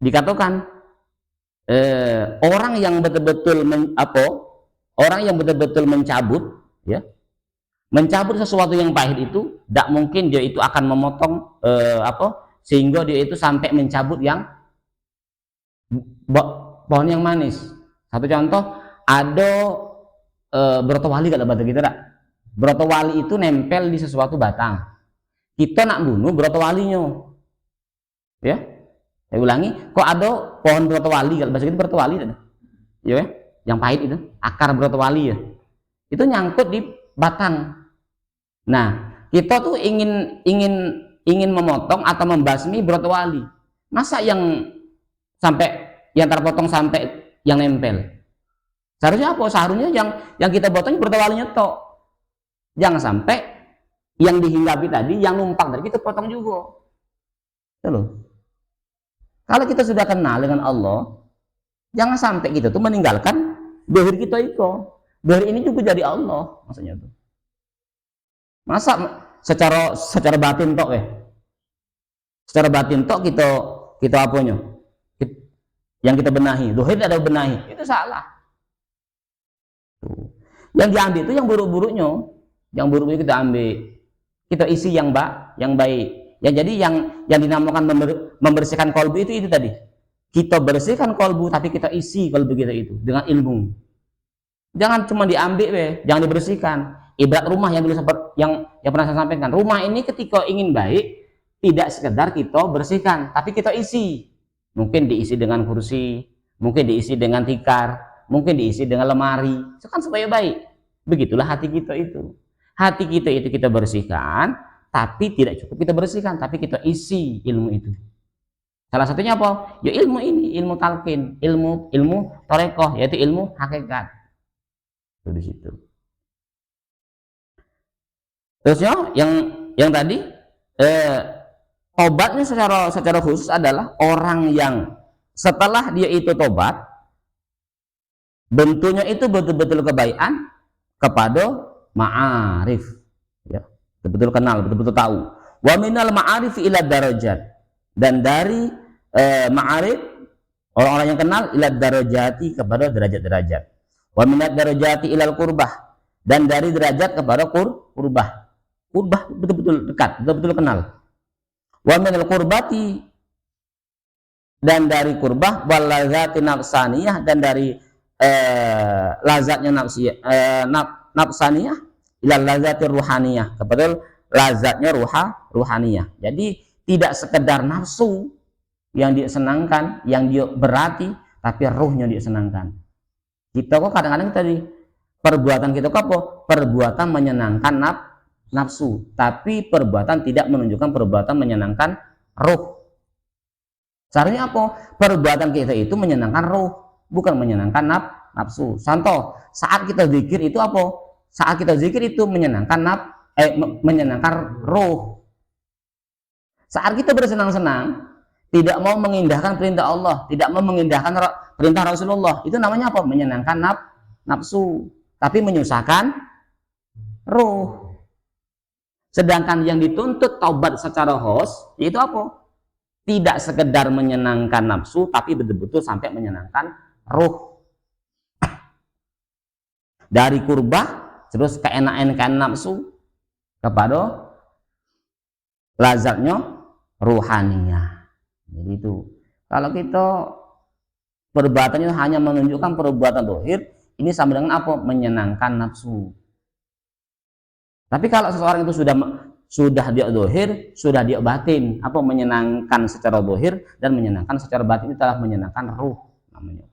[SPEAKER 1] dikatakan orang yang betul-betul mencabut, ya, mencabut sesuatu yang pahit itu, tidak mungkin dia itu akan memotong sehingga dia itu sampai mencabut yang pohon yang manis. Satu contoh, ada brotowali kalau bahasa kita tak. Brotowali itu nempel di sesuatu batang. Kita nak bunuh brotowalinya. Ya, saya ulangi, kok ada pohon brotowali kalau bahasa kita brotowali tak? Ya, yang pahit itu, akar brotowali ya. Itu nyangkut di batang. Nah, kita tuh ingin memotong atau membasmi brotowali. Masa yang terpotong sampai yang nempel? Seharusnya apa? Seharusnya yang kita potong brotowalinya tok. Jangan sampai yang dihinggapi tadi, yang numpang tadi kita potong juga. Itu loh. Kalau kita sudah kenal dengan Allah, jangan sampai kita tuh meninggalkan zahir kita itu. Zahir ini juga jadi Allah, maksudnya tuh. Masa secara batin tok ya? Secara batin tok kita apanya? Yang kita benahi, zahir ada benahi, itu salah. Yang diambil itu yang buruk-buruknya, kita ambil, kita isi yang baik. Ya, jadi yang dinamakan membersihkan kolbu itu tadi. Kita bersihkan kolbu, tapi kita isi kolbu kita itu dengan ilmu. Jangan cuma diambil, jangan dibersihkan. Ibarat rumah yang dulu yang pernah saya sampaikan. Rumah ini ketika ingin baik, tidak sekedar kita bersihkan, tapi kita isi. Mungkin diisi dengan kursi, mungkin diisi dengan tikar, mungkin diisi dengan lemari. Itu kan supaya baik. Begitulah hati kita itu. Hati kita itu kita bersihkan, tapi tidak cukup kita bersihkan, tapi kita isi ilmu itu. Salah satunya apa? Ya ilmu ini, ilmu talqin, ilmu torekoh, yaitu ilmu hakikat. Itu di situ. Terusnya yang tadi tobatnya secara khusus adalah orang yang setelah dia itu tobat, bentuknya itu betul-betul kebaikan kepada ma'arif, ya, betul-betul kenal, betul-betul tahu. Wa minal ma'arif ila darajat, dan dari ma'arif orang-orang yang kenal ila darajati kepada derajat-derajat. Wa minad darajati ilal qurbah, dan dari derajat kepada qurbah. Qurbah betul-betul dekat, betul-betul kenal. Wa minal qurbati, dan dari qurbah wal lazati nafsaniyah, dan dari lazatnya nafsaniyah ila lazati ruhaniyah, kepada lazatnya ruhaniyah. Jadi tidak sekedar nafsu yang dia senangkan, yang dia berarti, tapi ruhnya dia senangkan. Kita kok kadang-kadang tadi perbuatan kita kok apa? Perbuatan menyenangkan nafsu, tapi perbuatan tidak menunjukkan perbuatan menyenangkan ruh. Caranya apa? Perbuatan kita itu menyenangkan ruh, bukan menyenangkan nafsu. Contoh, saat kita zikir itu apa? Saat kita zikir itu menyenangkan menyenangkan ruh. Saat kita bersenang-senang, tidak mau mengindahkan perintah Allah, tidak mau mengindahkan perintah Rasulullah, itu namanya apa? Menyenangkan nafsu, tapi menyusahkan ruh. Sedangkan yang dituntut taubat secara khos, itu apa? Tidak sekedar menyenangkan nafsu, tapi betul-betul sampai menyenangkan ruh. Dari kurbah, terus keenakan nafsu, kepada lazatnya ruhaniyah. Jadi itu. Kalau kita perbuatannya hanya menunjukkan perbuatan dohir, ini sama dengan apa? Menyenangkan nafsu. Tapi kalau seseorang itu sudah dia dohir, sudah dia batin, apa? Menyenangkan secara dohir dan menyenangkan secara batin, itu telah menyenangkan ruh namanya.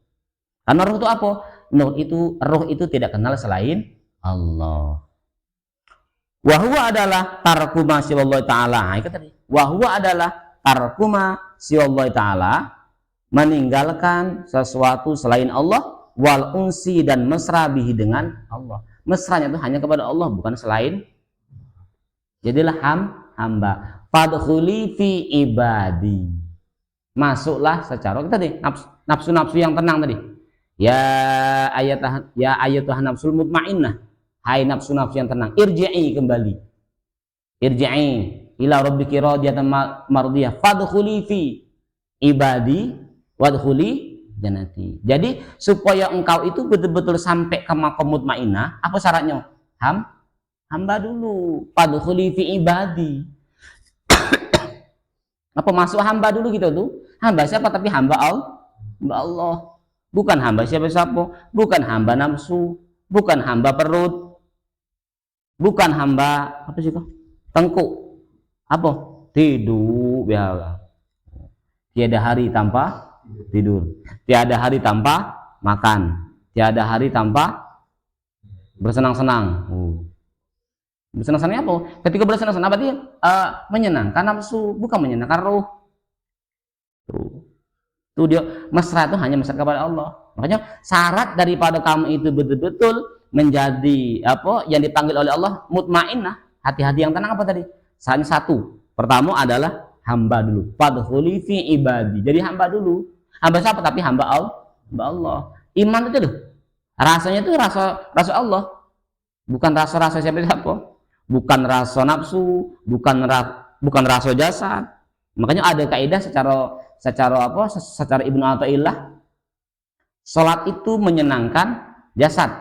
[SPEAKER 1] Karena ruh itu apa? Ruh itu tidak kenal selain Allah. Wahwa adalah tarkuma siwallahi ta'ala. Itu tadi. Wahwa adalah tarkuma siwallahi ta'ala, meninggalkan sesuatu selain Allah, wal unsi, dan mesra bihi, dengan Allah. Mesranya itu hanya kepada Allah, bukan selain. Jadilah hamba. Fadkhuli fi ibadi. Masuklah secara tadi nafsu-nafsu yang tenang tadi. Ya ayatuhan nafsul mutmainnah. Hai nafsu-nafsu yang tenang, irji'i, kembali. Irji'i ila rabbiki radiyatan mardiyah, fadkhuli fi ibadi wadkhuli jannati. Jadi supaya engkau itu betul-betul sampai ke maqam mutmainnah, apa syaratnya? Hamba dulu. Fadkhuli fi ibadi. Apa masuk hamba dulu gitu tuh? Hamba siapa? Tapi hamba Allah. Bukan hamba siapa-siapa, bukan hamba nafsu, bukan hamba perut, bukan hamba apa sih kok? Tengkuk. Apa? Tidur biarlah. Tiada hari tanpa tidur. Tiada hari tanpa makan. Tiada hari tanpa bersenang-senang. Bersenang-senang apa? Ketika bersenang-senang berarti menyenangkan nafsu, bukan menyenangkan ruh. Tuh dia mesra itu hanya mesra kepada Allah. Makanya syarat daripada kamu itu betul-betul menjadi apa yang dipanggil oleh Allah mutmainnah, hati-hati yang tenang, apa tadi? Hanya satu. Pertama adalah hamba dulu. Fadkhuli fi ibadi. Jadi hamba dulu. Hamba siapa? Tapi hamba Allah. Iman itu loh. Rasanya itu rasa Allah. Bukan rasa siapa-siapa. Bukan rasa nafsu, bukan rasa jasad. Makanya ada kaidah secara Ibnu Athaillah, salat itu menyenangkan jasad,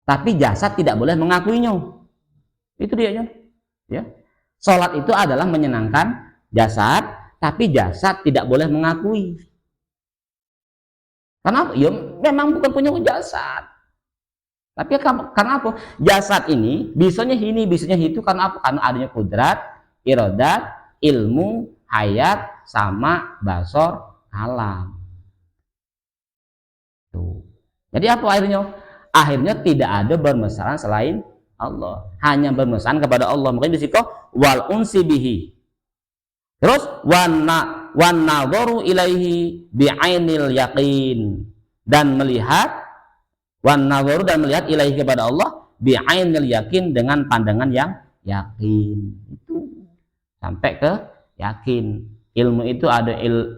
[SPEAKER 1] tapi jasad tidak boleh mengakuinya. Itu dia ya. Salat itu adalah menyenangkan jasad, tapi jasad tidak boleh mengakui. Karena ya memang bukan punya jasad. Tapi karena apa? Jasad ini bisanya itu karena apa? Karena adanya kudrat, iradat, ilmu, hayat, sama basor, alam. Tuh. Jadi apa akhirnya? Akhirnya tidak ada bermesraan selain Allah, hanya bermesraan kepada Allah. Makanya di situ wal unsi bihi. Terus wan nadharu ilaihi bi'ainil yaqin, dan melihat ilaihi kepada Allah bi'ainil yakin, dengan pandangan yang yakin. Itu sampai ke yakin. Ilmu itu ada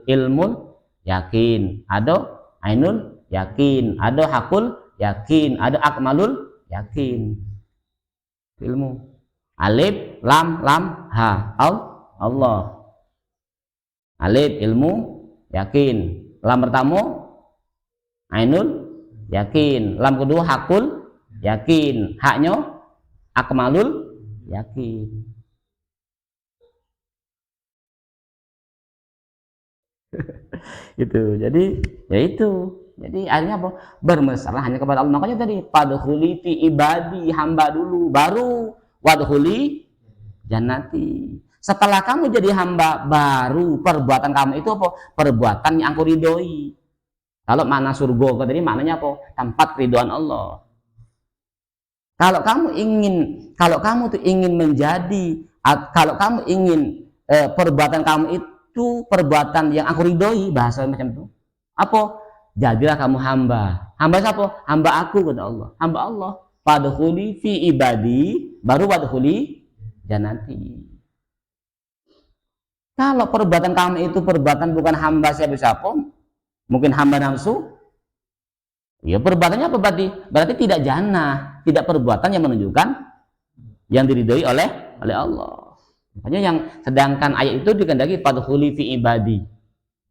[SPEAKER 1] ilmun yakin, ada ainul yakin, ada hakul yakin, ada akmalul yakin. Ilmu alif lam ha Allah. Alif ilmu yakin, lam pertama ainul yakin, lam kedua hakul yakin, haknya akmalul yakin. Itu jadi ya itu, jadi akhirnya apa, bermesra hanya kepada Allah. Makanya tadi padkhuli fi ibadi, hamba dulu, baru wadkhuli jannati. Setelah kamu jadi hamba, baru perbuatan kamu itu apa, perbuatan yang aku ridhoi. Kalau makna surga tadi maknanya apa, tempat ridhoan Allah. Kalau kamu ingin menjadi, kalau kamu ingin perbuatan kamu itu perbuatan yang aku ridhoi, bahasa macam itu apa, jadilah kamu hamba. Hamba siapa? Hamba aku, kata Allah. Hamba Allah. Fadkhuli fi ibadi, baru wadkhuli jannati. Kalau perbuatan kamu itu perbuatan bukan hamba siapa-siapa, mungkin hamba nafsu, ya perbuatannya apa berarti? Berarti tidak jannah, tidak perbuatan yang menunjukkan yang diridhoi oleh Allah. Makanya yang sedangkan ayat itu dikehendaki fadkhuli fi ibadi,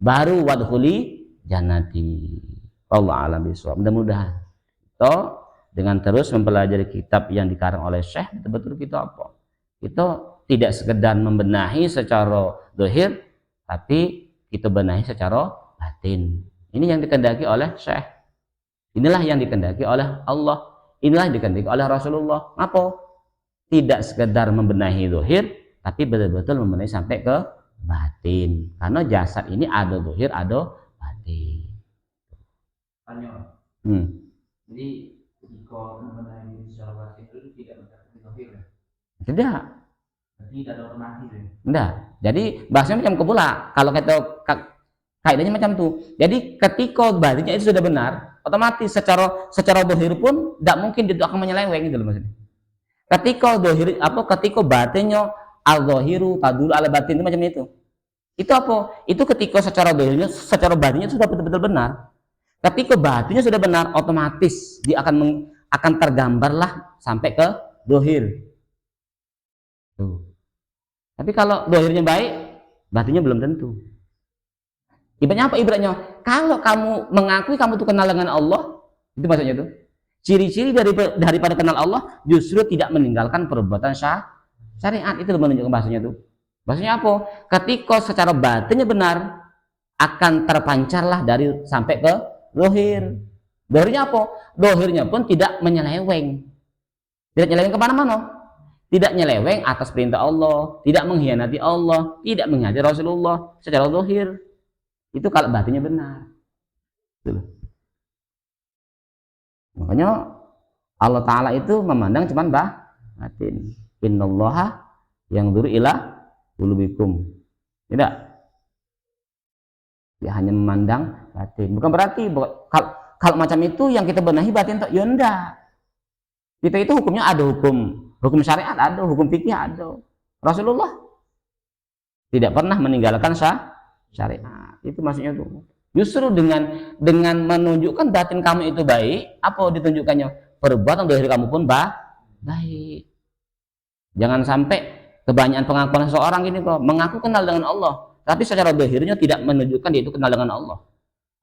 [SPEAKER 1] baru wadkhuli jannati. Allah alam bisawab. Mudah-mudahan kita dengan terus mempelajari kitab yang dikarang oleh Syekh, betul-betul kita apa? Kita tidak sekedar membenahi secara zahir, tapi kita benahi secara batin. Ini yang dikehendaki oleh Syekh. Inilah yang dikehendaki oleh Allah. Inilah yang dikehendaki oleh Rasulullah. Apa? Tidak sekedar membenahi zahir, tapi betul-betul membenahi sampai ke batin. Karena jasad ini ada zahir, ada batin.
[SPEAKER 2] Tanya. Jadi jika membenahi diri secara batin itu tidak mencakup zahir ya?
[SPEAKER 1] Tidak.
[SPEAKER 2] Jadi tidak ada otomatis ya?
[SPEAKER 1] Tidak. Jadi bahasanya macam pula. Kalau kita kaidahnya macam itu. Jadi ketika batinnya itu sudah benar, otomatis secara zahir pun tidak mungkin itu akan menyeleweng, gitu loh maksudnya. Ketika zahir ketika batinnya al-zahiru tadul ala batin, itu macam itu. Itu apa? Itu ketika secara zahirnya, secara batinnya sudah betul-betul benar. Ketika batinnya sudah benar, otomatis dia akan tergambarlah sampai ke zahir. Tuh. Tapi kalau zahirnya baik, batinnya belum tentu. Ibaratnya apa? Ibaratnya kalau kamu mengakui kamu itu kenal dengan Allah, itu maksudnya itu. Ciri-ciri daripada kenal Allah justru tidak meninggalkan perbuatan syariat. Itu menunjukkan bahasanya itu. Bahasanya apa? Ketika secara batinnya benar, akan terpancarlah dari sampai ke zahir. Zahirnya apa? Zahirnya pun tidak menyeleweng. Tidak menyeleweng kemana-mana. Tidak menyeleweng atas perintah Allah, tidak mengkhianati Allah, tidak mengkhianati Rasulullah secara zahir. Itu kalau batinnya benar. Gitu. Makanya Allah Ta'ala itu memandang cuman batin. Innallaha yanzuru ila qulubikum. Tidak. Dia hanya memandang batin. Bukan berarti kalau macam itu yang kita benahi batin, ya enggak. Kita itu hukumnya ada hukum syariat ada, hukum fikih ada. Rasulullah tidak pernah meninggalkan syariat. Itu maksudnya tuh. Justru dengan menunjukkan batin kamu itu baik, apa ditunjukkannya? Perbuatan zahir kamu pun baik. Jangan sampai kebanyakan pengakuan seseorang gini kok, mengaku kenal dengan Allah, tapi secara zahirnya tidak menunjukkan dia itu kenal dengan Allah.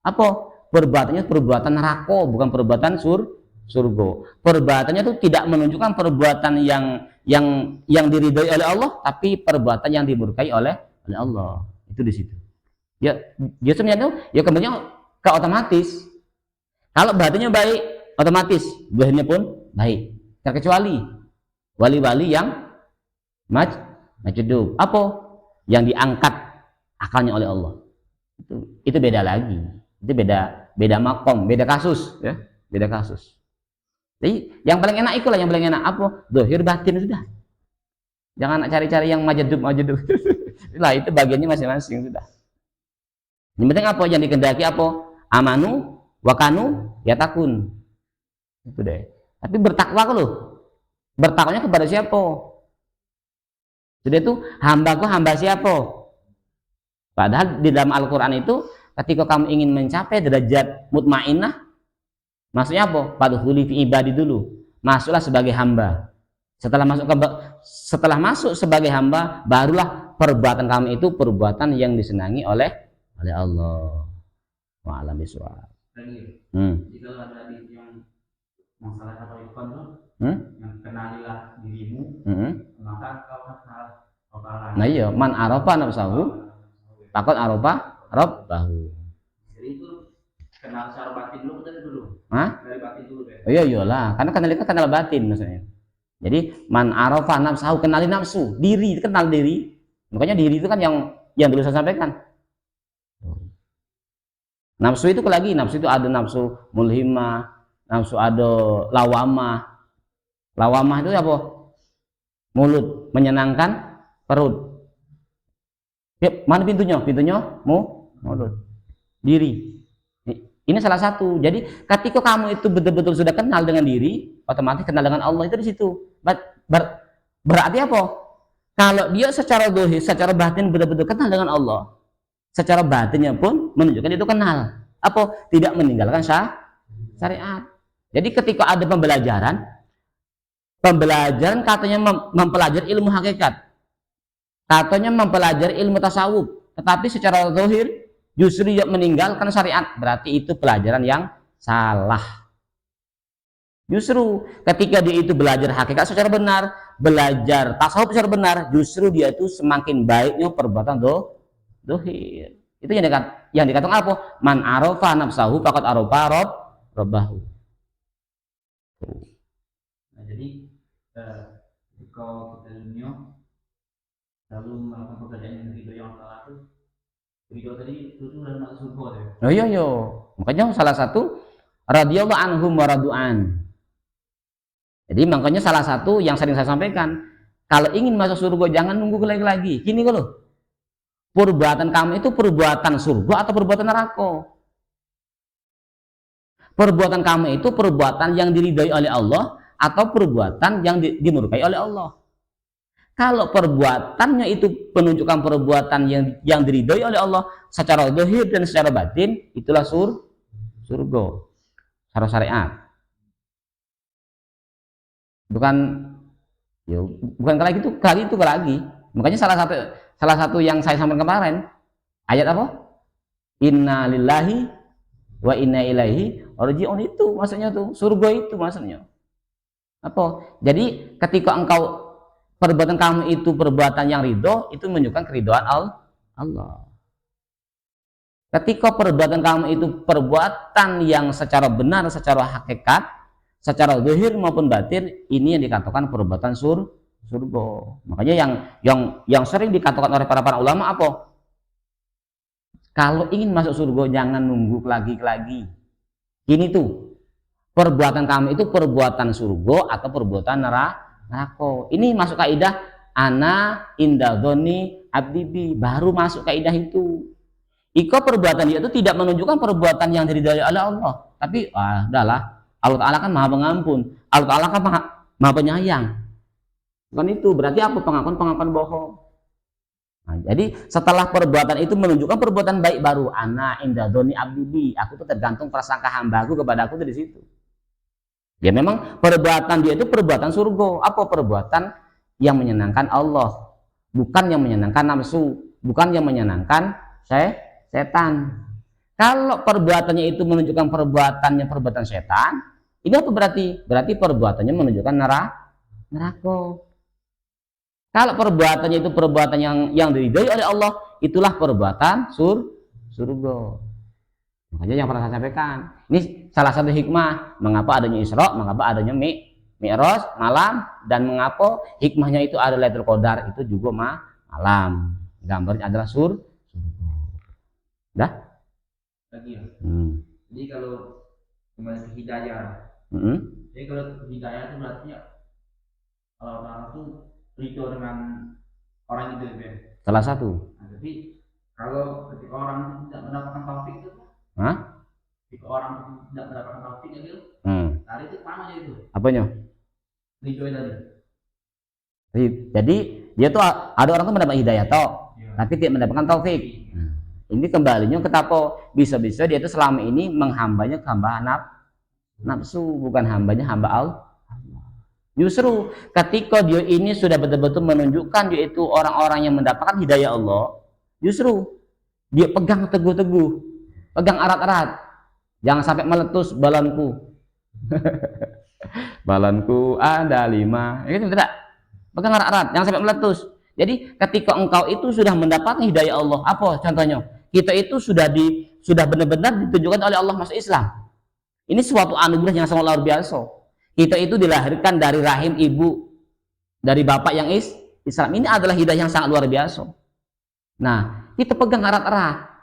[SPEAKER 1] Apa? Perbuatannya perbuatan neraka, bukan perbuatan surga. Perbuatannya itu tidak menunjukkan perbuatan yang diridhoi oleh Allah, tapi perbuatan yang dimurkai oleh Allah. Itu di situ. Ya, justru itu ya kembalinya ke otomatis. Kalau batinnya baik, otomatis zahirnya pun baik. Terkecuali wali-wali yang majdub. Apa? Yang diangkat akalnya oleh Allah. Itu beda lagi. Itu beda makom, beda kasus, ya. Beda kasus. Jadi yang paling enak itulah yang paling enak apa? Zahir batin sudah. Jangan cari-cari yang majdub. Lah itu bagiannya masing-masing sudah. Yang penting apa yang dikehendaki apa? Amanu wa kanu yatakun. Itu deh. Tapi bertakwa loh. Bertakwanya kepada siapa? Jadi itu hambaku hamba siapa? Padahal di dalam Al-Qur'an itu ketika kamu ingin mencapai derajat mutmainnah, maksudnya apa? Fadkhuli fi ibadi dulu. Masuklah sebagai hamba. Setelah masuk sebagai hamba, barulah perbuatan kamu itu perbuatan yang disenangi oleh Allah. Wa'alam bishawab.
[SPEAKER 2] Jika ada hadis yang masalah atau ikon tuh, yang kenalilah dirimu, maka kau harus
[SPEAKER 1] Nah iya, man arafa nafsahu takut arafa rabbahu.
[SPEAKER 2] Jadi itu kenal secara batin dulu kita dulu.
[SPEAKER 1] Hah?
[SPEAKER 2] Dari batin dulu deh.
[SPEAKER 1] Oh iya iyalah, karena kenal itu kenal batin maksudnya. Jadi man arafa nafsahu, kenali nafsu, diri, kenal diri. Makanya diri itu kan yang dulu saya sampaikan. Nafsu itu lagi, nafsu itu ada nafsu mulhimah, nafsu ada lawamah. Lawamah itu apa? Mulut, menyenangkan perut. Ya, mana pintunya? Pintunya mulut. Diri. Ini salah satu. Jadi ketika kamu itu betul-betul sudah kenal dengan diri, otomatis kenal dengan Allah itu di situ. Berarti apa? Kalau dia secara dohir, secara batin betul-betul kenal dengan Allah, secara batinnya pun menunjukkan itu kenal. Apa? Tidak meninggalkan syariat. Jadi ketika ada pembelajaran katanya mempelajari ilmu hakikat, katanya mempelajari ilmu tasawuf, tetapi secara zahir justru dia meninggalkan syariat, berarti itu pelajaran yang salah. Justru ketika dia itu belajar hakikat secara benar, belajar tasawuf secara benar, justru dia itu semakin baiknya perbuatan zahir. Itu yang dikatakan apa? Man arafa nafsahu faqad arafa rabbahu.
[SPEAKER 2] Nah, jadi kalau kita dunia lalu melakukan pekerjaan yang ridho yang salah itu ridho tadi itu sudah masuk surga ya.
[SPEAKER 1] Oh iya, makanya salah satu radhiyallahu anhum wa radu'an. Jadi makanya salah satu yang sering saya sampaikan, kalau ingin masuk surga jangan nunggu lagi. Gini loh, perbuatan kamu itu perbuatan surga atau perbuatan neraka? Perbuatan kamu itu perbuatan yang diridhai oleh Allah atau perbuatan yang dimurkai oleh Allah? Kalau perbuatannya itu penunjukan perbuatan yang diridhai oleh Allah secara zahir dan secara batin, itulah surga secara syariat. Bukan kali itu lagi. Makanya salah satu yang saya sampaikan kemarin, ayat apa? Inna lillahi wa inna ilaihi raji'un, itu maksudnya tuh surga itu maksudnya. Apa? Jadi ketika engkau perbuatan kamu itu perbuatan yang ridho, itu menunjukkan keridhaan Allah. Ketika perbuatan kamu itu perbuatan yang secara benar, secara hakikat, secara zahir maupun batin, ini yang dikatakan perbuatan surga. Makanya yang sering dikatakan oleh para ulama apa? Kalau ingin masuk surga jangan nunggu lagi. Ini tuh perbuatan kamu itu perbuatan surga atau perbuatan neraka. Ini masuk kaidah ana inda dzoni abdi, baru masuk kaidah itu. Iko perbuatan dia itu tidak menunjukkan perbuatan yang diridhai oleh Allah, tapi udahlah, Allah Ta'ala kan maha pengampun, Allah Ta'ala kan maha penyayang. Bukan itu, berarti apa? Pengakuan bohong. Nah, jadi setelah perbuatan itu menunjukkan perbuatan baik, baru ana inda dzoni abdi, aku tuh tergantung prasangka hambaku kepada aku dari situ. Ya memang perbuatan dia itu perbuatan surga. Apa? Perbuatan yang menyenangkan Allah, bukan yang menyenangkan nafsu, bukan yang menyenangkan setan. Kalau perbuatannya itu menunjukkan perbuatan setan, ini apa berarti? Berarti perbuatannya menunjukkan neraka. Kalau perbuatannya itu perbuatan yang diridhai oleh Allah, itulah perbuatan surga. Makanya yang pernah saya sampaikan, ini salah satu hikmah mengapa adanya Isra, mengapa adanya Mi'raj malam, dan mengapa hikmahnya itu ada Lailatul Qadar itu juga malam. Gambarnya adalah surga. Dah?
[SPEAKER 2] Lagi ya. Jadi kalau kembali ke hidayah. Jadi kalau hidayah itu berarti kalau orang itu ridho dengan orang itu ya.
[SPEAKER 1] Salah satu.
[SPEAKER 2] Nah, tapi Kalau ketika orang tidak mendapatkan taufik itu,
[SPEAKER 1] Hah?
[SPEAKER 2] ketika orang tidak mendapatkan taufik itu, tadi itu mana aja itu?
[SPEAKER 1] Apanya?
[SPEAKER 2] Dicoy tadi.
[SPEAKER 1] Jadi dia tuh ada orang tuh mendapat hidayah toh, tapi tidak mendapatkan taufik. Ini kembalinya ke tapo, bisa-bisa dia tuh selama ini menghambanya ke hamba nafsu, bukan hambanya hamba Allah. Justru ketika dia ini sudah betul-betul menunjukkan dia itu orang-orang yang mendapatkan hidayah Allah, justru dia pegang teguh-teguh, pegang erat-erat, jangan sampai meletus balanku. Balanku ada 5, itu tidak, pegang erat-erat, jangan sampai meletus. Jadi ketika engkau itu sudah mendapatkan hidayah Allah, apa contohnya? Kita itu sudah benar-benar ditunjukkan oleh Allah masuk Islam. Ini suatu anugerah yang sangat luar biasa. Kita itu dilahirkan dari rahim ibu, dari bapak yang Islam. Ini adalah hidayah yang sangat luar biasa. Nah, kita pegang erat-erat,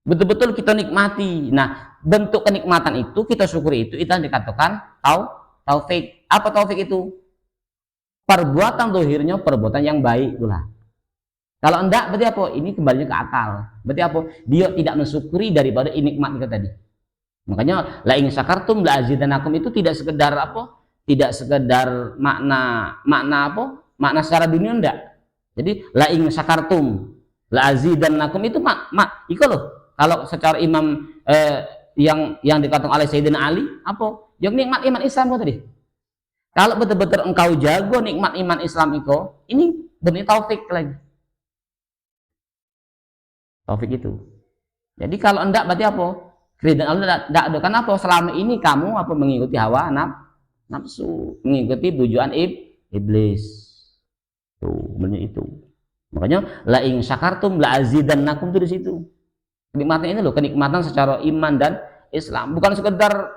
[SPEAKER 1] betul-betul kita nikmati. Nah, bentuk kenikmatan itu kita syukuri, itu yang dikatakan taufik. Apa taufik itu? Perbuatan dohirnya perbuatan yang baik itulah. Kalau enggak, berarti apa? Ini kembalinya ke akal. Berarti apa? Dia tidak mensyukuri daripada nikmat kita tadi. Makanya la in syakartum la azidanakum itu tidak sekedar apa? Tidak sekedar makna apa? Makna secara dunia enggak. Jadi la in syakartum la azidanakum itu iko loh. Kalau secara imam yang dikatakan oleh Sayyidina Ali apa? Yang nikmat iman Islam kok tadi. Kalau betul-betul engkau jago nikmat iman Islam itu, ini benih taufik lagi. Taufik itu. Jadi kalau enggak berarti apa? Keridhaan Allah tidak ada. Kenapa? Selama ini kamu apa mengikuti hawa nafsu, mengikuti tujuan iblis. Tuh, benar itu. Makanya la in syakartum la azidannakum itu di situ. Kenikmatan ini loh, kenikmatan secara iman dan Islam, bukan sekedar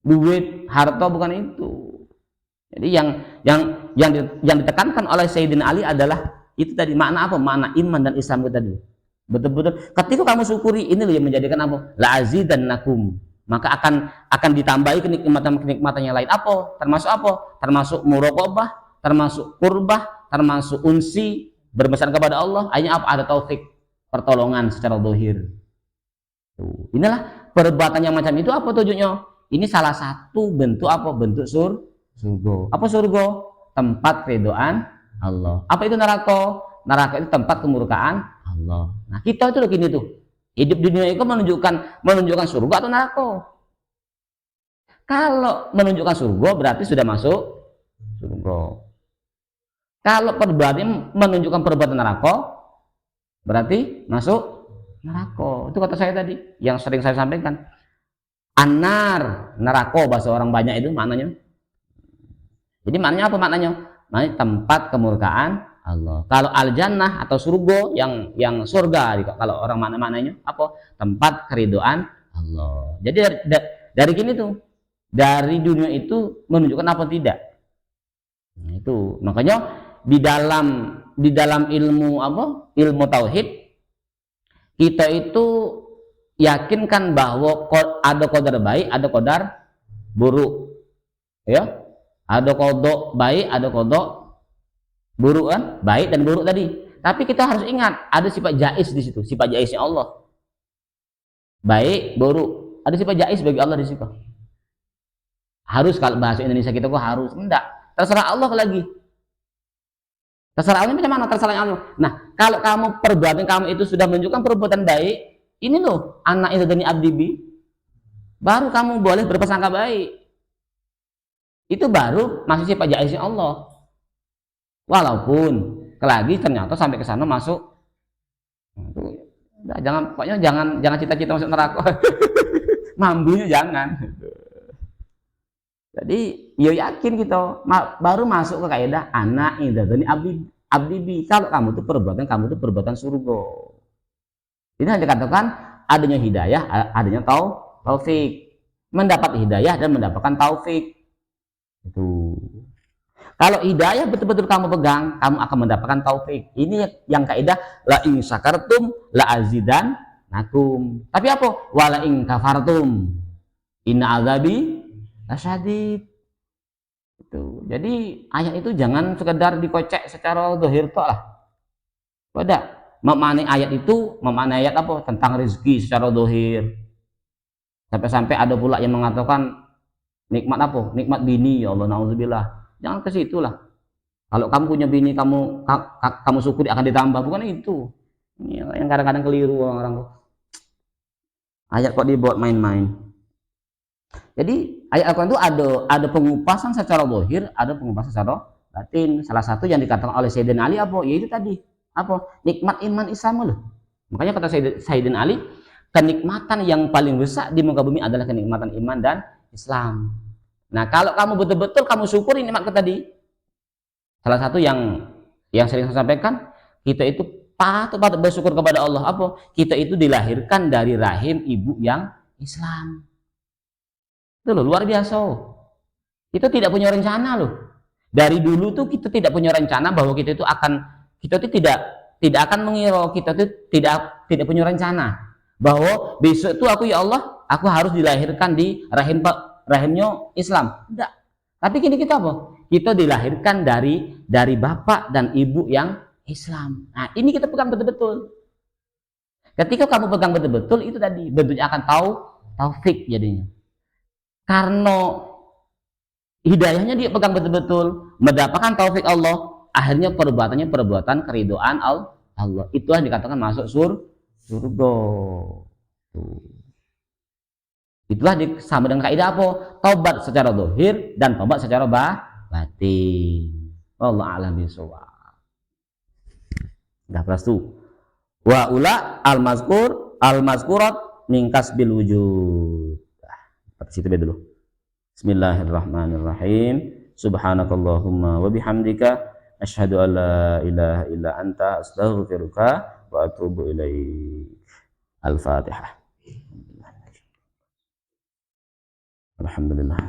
[SPEAKER 1] duit, harta, bukan itu. Jadi yang ditekankan oleh Sayyidina Ali adalah itu tadi, makna apa? Makna iman dan Islam itu tadi. Betul-betul ketika kamu syukuri, ini loh yang menjadikan apa? La azidannakum. Maka akan ditambahi kenikmatan yang lain. Apa? Termasuk apa? Termasuk muraqabah, termasuk qurbah, termasuk unsi, berpesan kepada Allah. Akhirnya apa? Ada taufik, pertolongan secara zahir. Inilah perbuatan yang macam itu apa tujuannya? Ini salah satu bentuk apa? Bentuk surga. Apa surga? Tempat keridhaan Allah. Apa itu neraka? Neraka itu tempat kemurkaan Allah. Nah, kita itu begini tuh. Hidup dunia itu menunjukkan surga atau neraka. Kalau menunjukkan surga berarti sudah masuk surga. Kalau perbuatan menunjukkan perbuatan neraka berarti masuk neraka. Itu kata saya tadi yang sering saya sampaikan. Anar, neraka bahasa orang banyak itu maknanya. Jadi maknanya apa maknanya? Maknanya tempat kemurkaan Allah. Kalau al-jannah atau surga yang surga, kalau orang maknanya apa? Tempat keridhaan Allah. Jadi dari gini tuh, dari dunia itu menunjukkan apa tidak. Nah, itu makanya di dalam ilmu apa? Ilmu tauhid kita itu yakinkan bahwa ada qadar baik, ada qadar buruk. Ya? Ada kodok baik, ada kodok buruk kan? Baik dan buruk tadi. Tapi kita harus ingat ada sifat jaiz di situ, sifat jaiznya Allah. Baik, buruk. Ada sifat jaiz bagi Allah di situ. Harus, kalau bahasa Indonesia kita kok harus? Enggak. Terserah Allah lagi. Terserah Allah macam mana? Terserah Allah. Nah, kalau perbuatan kamu itu sudah menunjukkan perbuatan baik, ini loh anak itu dari abdibi, baru kamu boleh berprasangka baik. Itu baru masih sifat jaiznya Allah. Walaupun kelagi ternyata sampai ke sana masuk, pokoknya jangan cita-cita masuk neraka. Mambunya jangan. Jadi ya yakin kita baru masuk ke kaidah anak ini abdi. Kalau kamu itu perbuatan surga. Ini hanya dikatakan adanya hidayah, adanya taufik. Mendapat hidayah dan mendapatkan taufik. Itu. Kalau hidayah betul-betul kamu pegang, kamu akan mendapatkan taufik. Ini yang kaidah la in syakartum la azidannakum. Tapi apa? Wala in kafartum inna azabi lasyadid. Itu. Jadi ayat itu jangan sekedar dikocek secara zahir tok lah. Tidak. memaknai ayat itu, memaknai ayat apa? Tentang rezeki secara dohir. Sampai-sampai ada pula yang mengatakan nikmat apa? Nikmat bini, ya Allah, na'udzubillah. Jangan ke situ lah. Kalau kamu punya bini, kamu syukuri akan ditambah, bukan itu. Ini yang kadang-kadang keliru orang-orang. Ayat kok dibuat main-main. Jadi ayat Al-Quran itu ada pengupasan secara dohir, ada pengupasan secara batin. Salah satu yang dikatakan oleh Sayyidina Ali apa? Yaitu tadi apa? Nikmat iman Islam loh. Makanya kata Sayyidina Ali, kenikmatan yang paling besar di muka bumi adalah kenikmatan iman dan Islam. Nah, kalau kamu betul-betul kamu syukuri nikmat tadi, salah satu yang sering saya sampaikan, kita itu patut bersyukur kepada Allah. Apa? Kita itu dilahirkan dari rahim ibu yang Islam. Itu loh, luar biasa. Kita tidak punya rencana loh. Dari dulu tuh kita tidak punya rencana bahwa kita itu tidak akan mengira, kita itu tidak punya rencana bahwa besok itu aku, ya Allah, aku harus dilahirkan di rahimnya Islam. Tidak. Tapi kini kita apa? Kita dilahirkan dari bapak dan ibu yang Islam. Nah, ini kita pegang betul-betul. Ketika kamu pegang betul-betul, itu tadi bentuknya akan taufik jadinya. Karena hidayahnya dia pegang betul-betul, mendapatkan taufik Allah, akhirnya perbuatannya perbuatan keridhaan Allah. Itulah dikatakan masuk surga. Itulah sama dengan kaidah apa? Tobat secara zahir dan tobat secara batin. Wallahu a'lam bishawab. Dah prastu. Wa ula al-mazkurat min kasbil wujud. Situ dulu. Bismillahirrahmanirrahim. Subhanakallahumma wa bihamdika asyhadu an la ilaha illa anta astaghfiruka wa atubu ilaik. Al-Fatihah. Alhamdulillah.